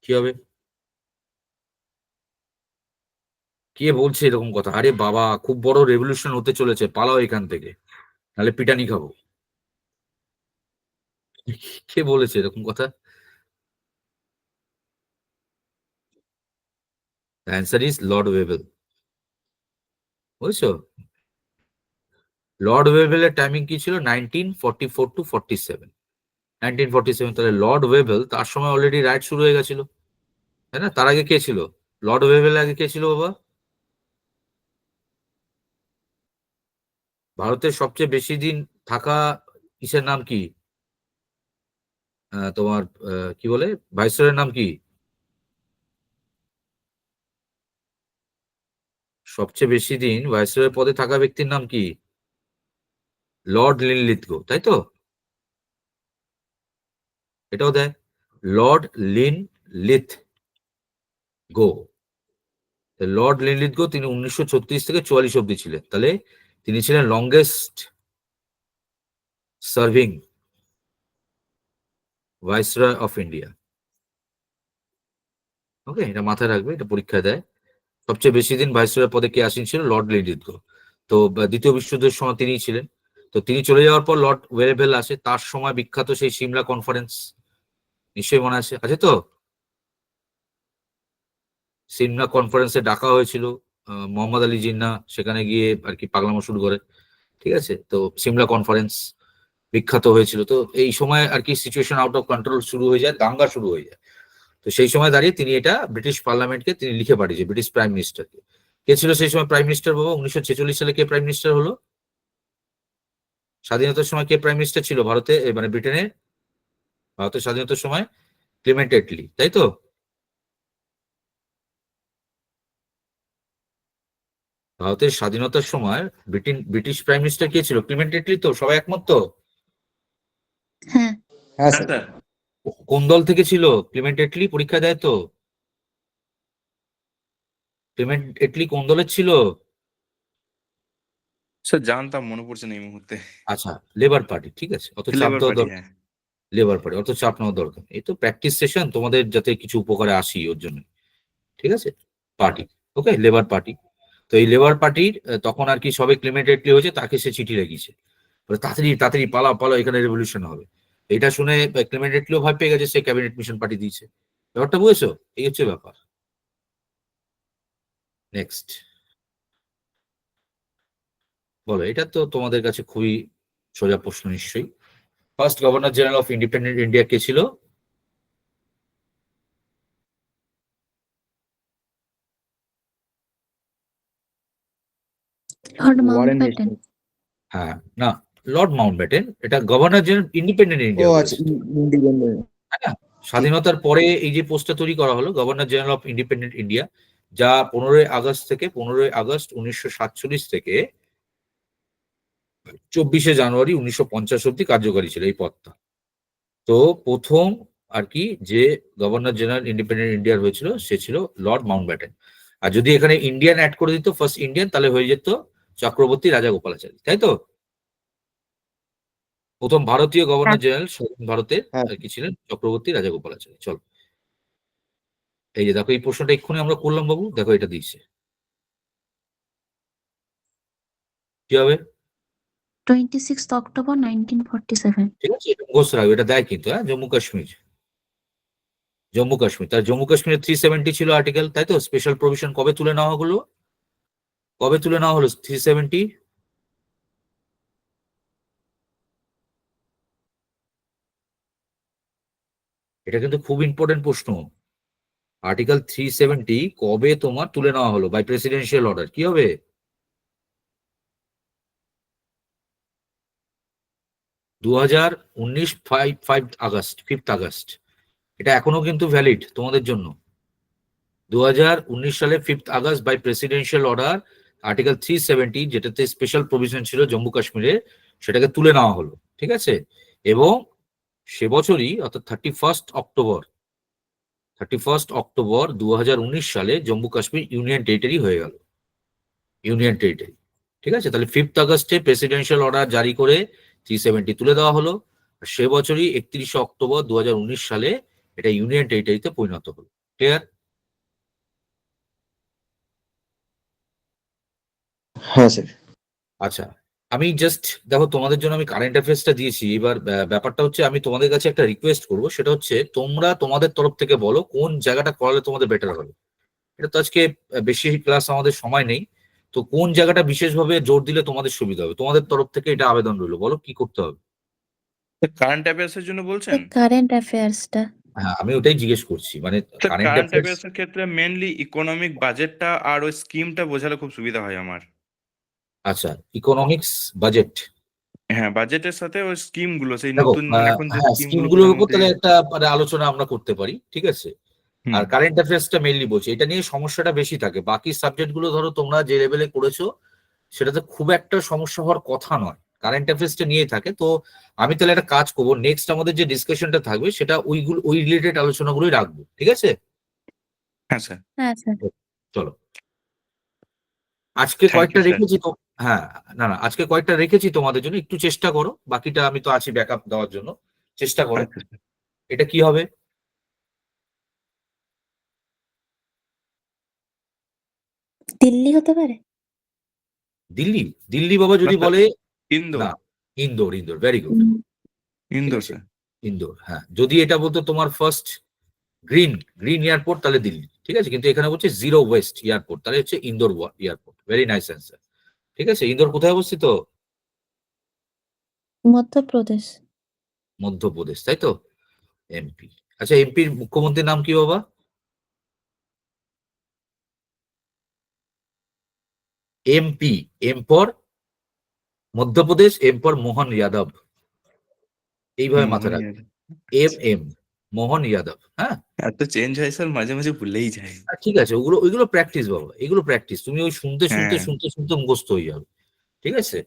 কি হবে? কে বলছে এরকম কথা? আরে বাবা, খুব বড় রেভলিউশন হতে চলেছে, পালাও এখান থেকে, নাহলে পিটানি খাবো। কে বলেছে এরকম কথা? Answer is Lord Wavell. বুঝছো? লর্ড ওয়েভেলের টাইমিং কি ছিল? 1944 টু 47। 1947, তাহলে লর্ড ওয়েভেল তার সময় অলরেডি রাইট শুরু হয়ে গেছিল, তাই না? তার আগে কে ছিল? লর্ড ওয়েভেল আগে কে ছিল বাবা? ভারতের সবচেয়ে বেশি দিন থাকা ইসের নাম কি? তোমার কি বলে, ভাইসরয়ের নাম কি? সবচেয়ে বেশি দিন ভাইসরয়ের পদে থাকা ব্যক্তির নাম কি? লর্ড লিনলিথগো, তাই তো? এটাও দেয়, Lord Linlithgow. Lord Linlithgow তিনি 1936 থেকে 44 অব্দি ছিলেন, তাহলে তিনি ছিলেন longest serving viceroy of India. Okay, এটা মাথায় রাখবে, এটা পরীক্ষায় দেয়। সবচেয়ে বেশি দিন ভাইসরয় পদে কে আসীন ছিল? Lord Linlithgow. তো দ্বিতীয় বিশ্বযুদ্ধের সময় তিনিই ছিলেন। তো তিনি চলে যাওয়ার পর লর্ড ওয়েভেল আসে, তার সময় বিখ্যাত সেই সিমলা কনফারেন্স, নিশ্চয়ই মনে আছে তো? সিমলা কনফারেন্সে ডাকা হয়েছিল, মোহাম্মদ আলী জিন্না সেখানে গিয়ে আর কি পাগলামো শুরু করে, ঠিক আছে? তো সিমলা কনফারেন্স বিখ্যাত হয়েছিল। তো এই সময় আর কি সিচুয়েশন আউট অফ কন্ট্রোল শুরু হয়ে যায়, দাঙ্গা শুরু হয়ে যায়। তো সেই সময় দাঁড়িয়ে তিনি এটা ব্রিটিশ পার্লামেন্টকে তিনি লিখে পাঠিয়েছে, ব্রিটিশ প্রাইম মিনিস্টারকে। কে ছিল সেই সময় প্রাইম মিনিস্টার বাবা? 1946 সালে কে প্রাইম মিনিস্টার হলো? স্বাধীনতার সময় কে প্রাইম মিনিস্টার ছিল ভারতে, মানে ব্রিটেনে? ভারতের স্বাধীনতার সময় ক্লিমেন্ট এটলি, তাই তো? ভারতের স্বাধীনতার সময় ব্রিটিশ প্রাইম মিনিস্টার কে ছিল? ক্লিমেন্ট এটলি, তো সবাই একমত তো? হ্যাঁ। হ্যাঁ হ্যাঁ স্যার। স্যার। কোন দল থেকে ছিল ক্লিমেন্ট এটলি? পরীক্ষা দেয় তো? ক্লিমেন্ট এটলি কোন দলের ছিল? স্যার জানতাম, মনে পড়ছে না এই মুহূর্তে। আচ্ছা, লেবার পার্টি, ঠিক আছে, অত চাপ লেবার দেওয়া পার্টি, দরকার। হ্যাঁ। লেবার পার্টি, অত চাপ নেওয়া দরকার, এই তো প্র্যাকটিস সেশন তোমাদের, যাতে কিছু উপকারে আসি ওর জন্য, ঠিক আছে? পার্টি, ওকে, লেবার পার্টি। তো এই লেবার পার্টির তখন আর কি সবে ক্লিমেন্ট এটলি হয়েছে, তাকে সে চিঠি লিখেছে, বলে তাড়াতাড়ি তাড়াতাড়ি পালাও পালাও, এখানে রেভলিউশন হবে। এটা শুনে ক্লিমেন্ট এটলিও ভয় পেয়ে গেছে, সে ক্যাবিনেট মিশন পাঠিয়ে দিয়েছে। ব্যাপারটা বুঝেছো? এই হচ্ছে ব্যাপার। নেক্সট বলো, এটা তো তোমাদের কাছে খুবই সোজা প্রশ্ন নিশ্চয়ই। First governor general of independent India কে ছিল? Lord Warren Mountbatten. হেস্টিংস। হ্যাঁ, না, লর্ড মাউন্টব্যাটেন। এটা governor general independent of India আচ্ছা, বলেছে, ইন্ডিপেন্ডেন্ট। তাই না? স্বাধীনতার পরে এই যে পোস্টটা তৈরি করা হলো, governor general of independent India, যা 15ই আগস্ট 1947 থেকে 24শে জানুয়ারি 1950 অব্দি কার্যকারী ছিল এই পদটা। তো প্রথম আর কি যে গভর্নর জেনারেল ইন্ডিপেন্ডেন্ট ইন্ডিয়ার হয়েছিল, সে ছিল লর্ড মাউন্টব্যাটেন। আর যদি এখানে ইন্ডিয়ান অ্যাড করে দিত, ফার্স্ট ইন্ডিয়ান, তাহলে হয়ে যেত চক্রবর্তী রাজাগোপালাচারী, তাই তো? প্রথম ভারতীয় গভর্নর জেনারেল স্বাধীন ভারতের হ্যাঁ আর কি ছিলেন চক্রবর্তী রাজাগোপালাচারী। চলো, এই যে দেখো, এই প্রশ্নটা এক্ষুনি আমরা করলাম বাবু, দেখো এটা দিয়েছে, কি হবে? 26 অক্টোবর 1947। ঠিক আছে, এটা মুখস্থ রাখবে, এটা দেয় কিন্তু, হ্যাঁ, জম্মু কাশ্মীর। জম্মু কাশ্মীর, তার জম্মু কাশ্মীরের 370 ছিল আর্টিকেল, তাই তো? স্পেশাল প্রভিশন কবে তুলে নেওয়া হলো? কবে তুলে নেওয়া হলো 370? এটা কিন্তু খুব ইম্পর্টেন্ট প্রশ্ন। আর্টিকেল 370 কবে তোমার তুলে নেওয়া হলো বাই প্রেসিডেন্সিয়াল অর্ডার? কি হবে? 2019 5 আগস্ট। এটা এখনো কিন্তু ভ্যালিড তোমাদের জন্য। 2019 সালে 5 August by presidential order article 370, যেটাতে স্পেশাল প্রভিশন ছিল জম্মু কাশ্মীরে, সেটাকে তুলে নেওয়া হলো, ঠিক আছে? এবং সে বছরই, অর্থাৎ 31 অক্টোবর 2019 সালে জম্মু কাশ্মীর ইউনিয়ন টেরিটরি হয়ে গেল, ইউনিয়ন টেরিটরি, ঠিক আছে? তাহলে 5 আগস্টে প্রেসিডেন্সিয়াল অর্ডার জারি করে 370 তুলে দেওয়া হলো, আর সে বছরই 31 অক্টোবর 2019 সালে এটা ইউনিয়ন টেরিটরিতে পরিণত হলো। ক্লিয়ার? হ্যাঁ স্যার। আচ্ছা, আমি জাস্ট দেখো তোমাদের জন্য আমি কারেন্ট অ্যাফেয়ার্সটা দিয়েছি। এবার ব্যাপারটা হচ্ছে আমি তোমাদের কাছে একটা রিকোয়েস্ট করবো, সেটা হচ্ছে তোমরা তোমাদের তরফ থেকে বলো কোন জায়গাটা করালে তোমাদের বেটার হবে। এটা তো আজকে বেশি ক্লাস আমাদের সময় নেই, তো কোন জায়গাটা বিশেষভাবে জোর দিলে তোমাদের সুবিধা হবে, তোমাদের তরফ থেকে এটা আবেদন রইলো, বলো কি করতে হবে। কারেন্ট অ্যাফেয়ার্স এর জন্য বলছেন? কারেন্ট অ্যাফেয়ার্সটা হ্যাঁ, আমি ওটাই জিজ্ঞেস করছি, মানে তো কারেন্ট কারেন্ট অ্যাফেয়ার্স। অ্যাফেয়ার্স এর ক্ষেত্রে মেনলি ইকোনমিক বাজেটটা আর ওই স্কিমটা বোঝালে খুব সুবিধা হয় আমার। আচ্ছা, ইকোনমিক্স, বাজেট। হ্যাঁ, বাজেটের সাথে ওই স্কিম গুলো, সেই দেখো নতুন এখন যে হ্যাঁ, স্কিম স্কিম গুলো গুলোর উপর প্রধানমন্ত্রী। তাহলে একটা মানে আলোচনা আমরা করতে পারি, ঠিক আছে। হুম। আর কারেন্ট অ্যাফেয়ার্সটা মেইনলি বলছি, এটা নিয়ে সমস্যাটা বেশি থাকে। বাকি সাবজেক্ট গুলো ধরো তোমরা যে লেভেলে করেছো সেটাতে খুব একটা সমস্যা হওয়ার কথা নয়, কারেন্ট অ্যাফেয়ার্সটা নিয়ে থাকে। তো আমি তাহলে একটা কাজ করবো, নেক্সট আমাদের যে ডিসকাশনটা থাকবে সেটা ওই রিলেটেড আলোচনাগুলোই রাখবো, ঠিক আছে। হ্যাঁ স্যার। হ্যাঁ স্যার। চলো, আজকে থ্যাংক কয়েকটা ইউ স্যার। রেখেছি তো। হ্যাঁ, না না, আজকে কয়েকটা রেখেছি তোমাদের জন্য, একটু চেষ্টা করো, বাকিটা আমি তো আছি ব্যাকআপ দেওয়ার জন্য, চেষ্টা করো। আচ্ছা স্যার। এটা কি হবে? দিল্লি হতে পারে। দিল্লি? দিল্লি বাবা না যদি স্যার, বলে। ইন্দোর। না, ইন্দোর, ইন্দোর, ভেরি গুড। ঠিক ইন্দোর আছে, স্যার। ইন্দোর। হ্যাঁ, যদি এটা বলতো তোমার ফার্স্ট গ্রিন গ্রিন এয়ারপোর্ট তাহলে দিল্লি, ঠিক আছে, কিন্তু এখানে বলছে জিরো ওয়েস্ট এয়ারপোর্ট, তাহলে হচ্ছে Indore airport. Very nice answer. ঠিক আছে, ইন্দোর কোথায় অবস্থিত? মধ্যপ্রদেশ। মধ্যপ্রদেশ, তাই তো। এমপি। আচ্ছা, এমপির মুখ্যমন্ত্রীর নাম কি বাবা? এমপি, এমপর মধ্যপ্রদেশ, এমপর মোহন যাদব, এইভাবে মাথায় মোহন রাখবে। যাদব। এম মোহন যাদব, হ্যাঁ। এত চেঞ্জ হয় স্যার, মাঝে মাঝে ভুলেই যায়। ঠিক আছে, ওগুলো ওইগুলো প্র্যাকটিস বাবা, এগুলো প্র্যাকটিস, তুমি ওই শুনতে শুনতে হ্যাঁ। শুনতে শুনতে মুখস্থ হয়ে যাবে, ঠিক আছে।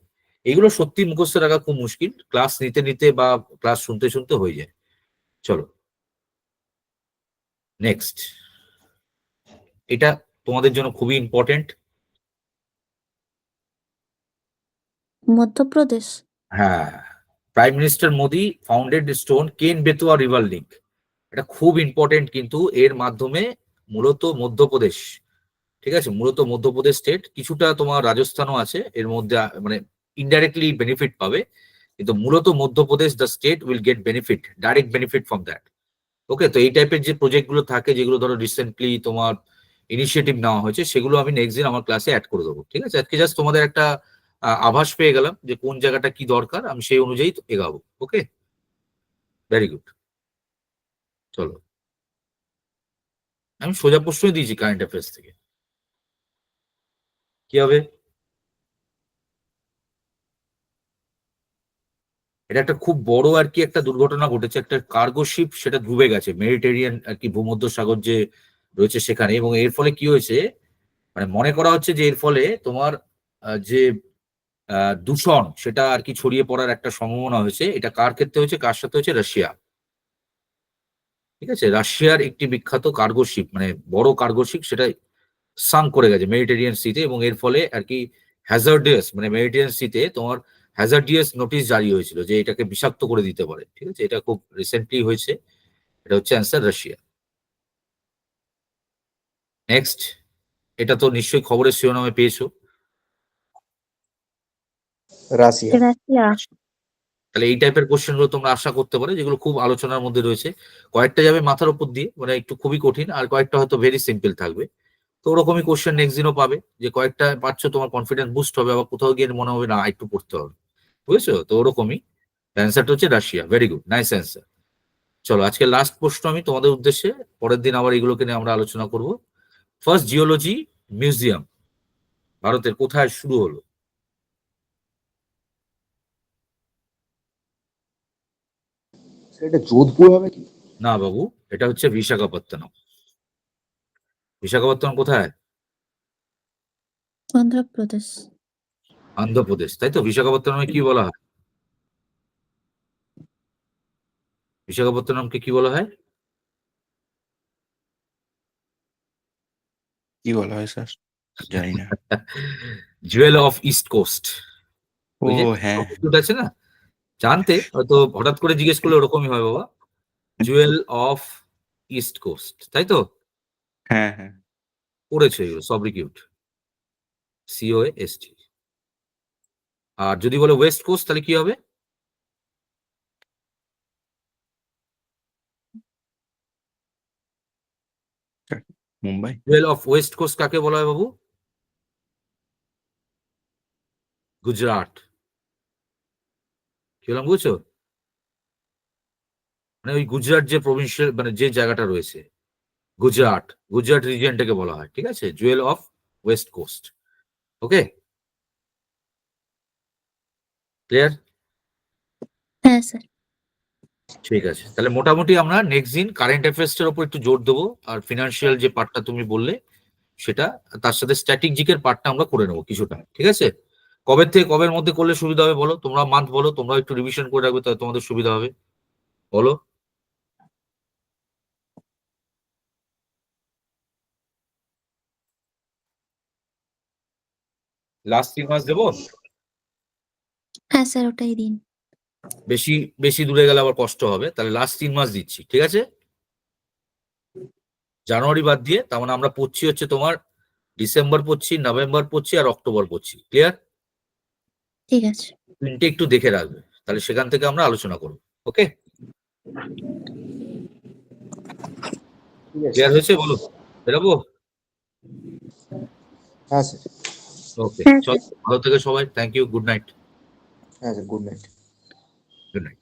এগুলো সত্যি মুখস্থ রাখা খুব মুশকিল, ক্লাস নিতে নিতে বা ক্লাস শুনতে শুনতে হয়ে যায়। চলো নেক্সট, এটা তোমাদের জন্য খুবই ইম্পর্টেন্ট। মধ্যপ্রদেশ। হ্যাঁ, prime minister Modi founded stone কেন বেতুয়া রিভার লিঙ্ক, এটা খুব ইম্পর্টেন্ট, কিন্তু এর মাধ্যমে মূলত মধ্যপ্রদেশ, ঠিক আছে, মূলত মধ্যপ্রদেশ স্টেট, কিছুটা তোমার রাজস্থানও আছে এর মধ্যে, মানে ইনডাইরেক্টলি বেনিফিট পাবে, কিন্তু মূলত Madhya Pradesh the state will get benefit, direct benefit from that. Okay, তো এই টাইপের যে প্রজেক্ট গুলো থাকে, যেগুলো ধরো রিসেন্টলি তোমার ইনিশিয়েটিভ নেওয়া হয়েছে, সেগুলো আমি নেক্সট দিন আমার ক্লাসে অ্যাড করে দেবো, ঠিক আছে। আজকে জাস্ট তোমাদের একটা আভাস পেয়ে গেলাম যে কোন জায়গাটা কি দরকার, আমি সেই অনুযায়ী এগাবো। ওকে, ভেরি গুড। চলো, আমি সোজা প্রশ্নই দিয়েছি কারেন্ট অ্যাফেয়ার্স থেকে, কি হবে? এটা একটা খুব বড় আর কি একটা দুর্ঘটনা ঘটেছে, একটা কার্গো শিপ সেটা ডুবে গেছে মেডিটেরিয়ান আর কি ভূমধ্যসাগর যে রয়েছে সেখানে, এবং এর ফলে কি হয়েছে, মানে মনে করা হচ্ছে যে এর ফলে তোমার যে দূষণ সেটা আর কি ছড়িয়ে পড়ার একটা সম্ভাবনা হয়েছে। এটা কার ক্ষেত্রে হয়েছে, কার সাথে হয়েছে? রাশিয়া, ঠিক আছে। রাশিয়ার একটি বিখ্যাত কার্গো শিপ, মানে বড় কার্গো শিপ, সেটা সাঙ্ক করে গেছে মেডিটেরিয়ান সিতে, এবং এর ফলে আর কি হ্যাজার্ডিয়াস, মানে মেডিটেরিয়ান সিতে তোমার হ্যাজার্ডিয়াস নোটিশ জারি হয়েছিল যে এটাকে বিষাক্ত করে দিতে পারে, ঠিক আছে। এটা খুব রিসেন্টলি হয়েছে। এটা হচ্ছে অ্যান্সার, রাশিয়া। নেক্সট, এটা তো নিশ্চয়ই খবরের শিরোনামে পেয়েছো। রাশিয়া। রাশিয়া। তাহলে এই টাইপের কোশ্চেন গুলো তোমরা আশা করতে পারো, যেগুলো খুব আলোচনার মধ্যে রয়েছে। কয়েকটা যাবে মাথার উপর দিয়ে, মানে একটু খুবই কঠিন, আর কয়েকটা হয়তো ভেরি সিম্পল থাকবে। তো ওরকমই কোশ্চেন নেক্সট দিনও পাবে, যে কয়েকটা পাচ্ছ তোমার কনফিডেন্স বুস্ট হবে, আবার কোথাও গিয়ে মনে হবে না একটু পড়তে হবে, বুঝেছো তো, ওরকমই। অ্যান্সারটা হচ্ছে Russia, very good, nice answer. চলো, আজকে লাস্ট প্রশ্ন আমি তোমাদের উদ্দেশ্যে, পরের দিন আবার এগুলোকে নিয়ে আমরা আলোচনা করব। ফার্স্ট জিওলজি মিউজিয়াম ভারতের কোথায় শুরু হলো? স্যার এটা যোধপুর হবে কি? না বাবু, এটা হচ্ছে বিশাখাপত্তনম। বিশাখাপত্তনম কোথায়? অন্ধ্রপ্রদেশ। অন্ধ্রপ্রদেশ, তাই তো। বিশাখাপত্তনমে কি বলা হয়? বিশাখাপত্তনমকে কি বলা হয়? কি বলা হয় স্যার? জানি না। Jewel of east coast. ও ওই যে হ্যাঁ। institute আছে না, জানতে হয়তো হঠাৎ করে জিজ্ঞেস করলে ওরকমই হয় বাবা। জুয়েল অফ ইস্ট কোস্ট, তাই তো। হ্যাঁ হ্যাঁ। পড়েছো এগুলো সব রিকিউট, COAST। আর যদি বলে ওয়েস্ট কোস্ট তাহলে কি হবে? Mumbai. Jewel of west coast কাকে বলা হয় বাবু? গুজরাট। কি বললাম বুঝছো? মানে ওই গুজরাট যে প্রভিন্সিয়াল মানে যে জায়গাটা রয়েছে গুজরাট, গুজরাট রিজিয়নটাকে বলা হয়, ঠিক আছে, jewel of west coast. Okay, clear? হ্যাঁ স্যার। ঠিক আছে, তাহলে মোটামুটি আমরা নেক্সট দিন কারেন্ট অ্যাফেয়ার্স এর উপর একটু জোর দেবো, আর ফিনান্সিয়াল যে পার্টটা তুমি বললে সেটা, তার সাথে স্ট্র্যাটেজিকের পার্টটা আমরা করে নেবো কিছুটা, ঠিক আছে? কবে থেকে কবের মধ্যে করলে সুবিধা হবে বলো, তোমরা মান্থ বলো, তোমরা একটু রিভিশন করে রাখবে তাহলে তোমাদের সুবিধা হবে, বলো। লাস্ট 3 মাস দেবো? হ্যাঁ স্যার, ওটাই দিন। বেশি বেশি দূরে গেলে আবার কষ্ট হবে, তাহলে লাস্ট 3 মাস দিচ্ছি, ঠিক আছে? জানুয়ারি বাদ দিয়ে, তার মানে আমরা পড়ছি হচ্ছে তোমার ডিসেম্বর পড়ছি, নভেম্বর পড়ছি, আর অক্টোবর পড়ছি, ক্লিয়ার? ঠিক আছে। তিনটে একটু দেখে রাখবে, তাহলে সেখান থেকে আমরা আলোচনা করবো। ওকে, ক্লিয়ার হয়েছে বলো, বেরোবো? হ্যাঁ স্যার। ওকে, হ্যাঁ চল, স্যার। ভালো থেকে সবাই, থ্যাংক ইউ, গুড নাইট। হ্যাঁ sir, good night. Good night.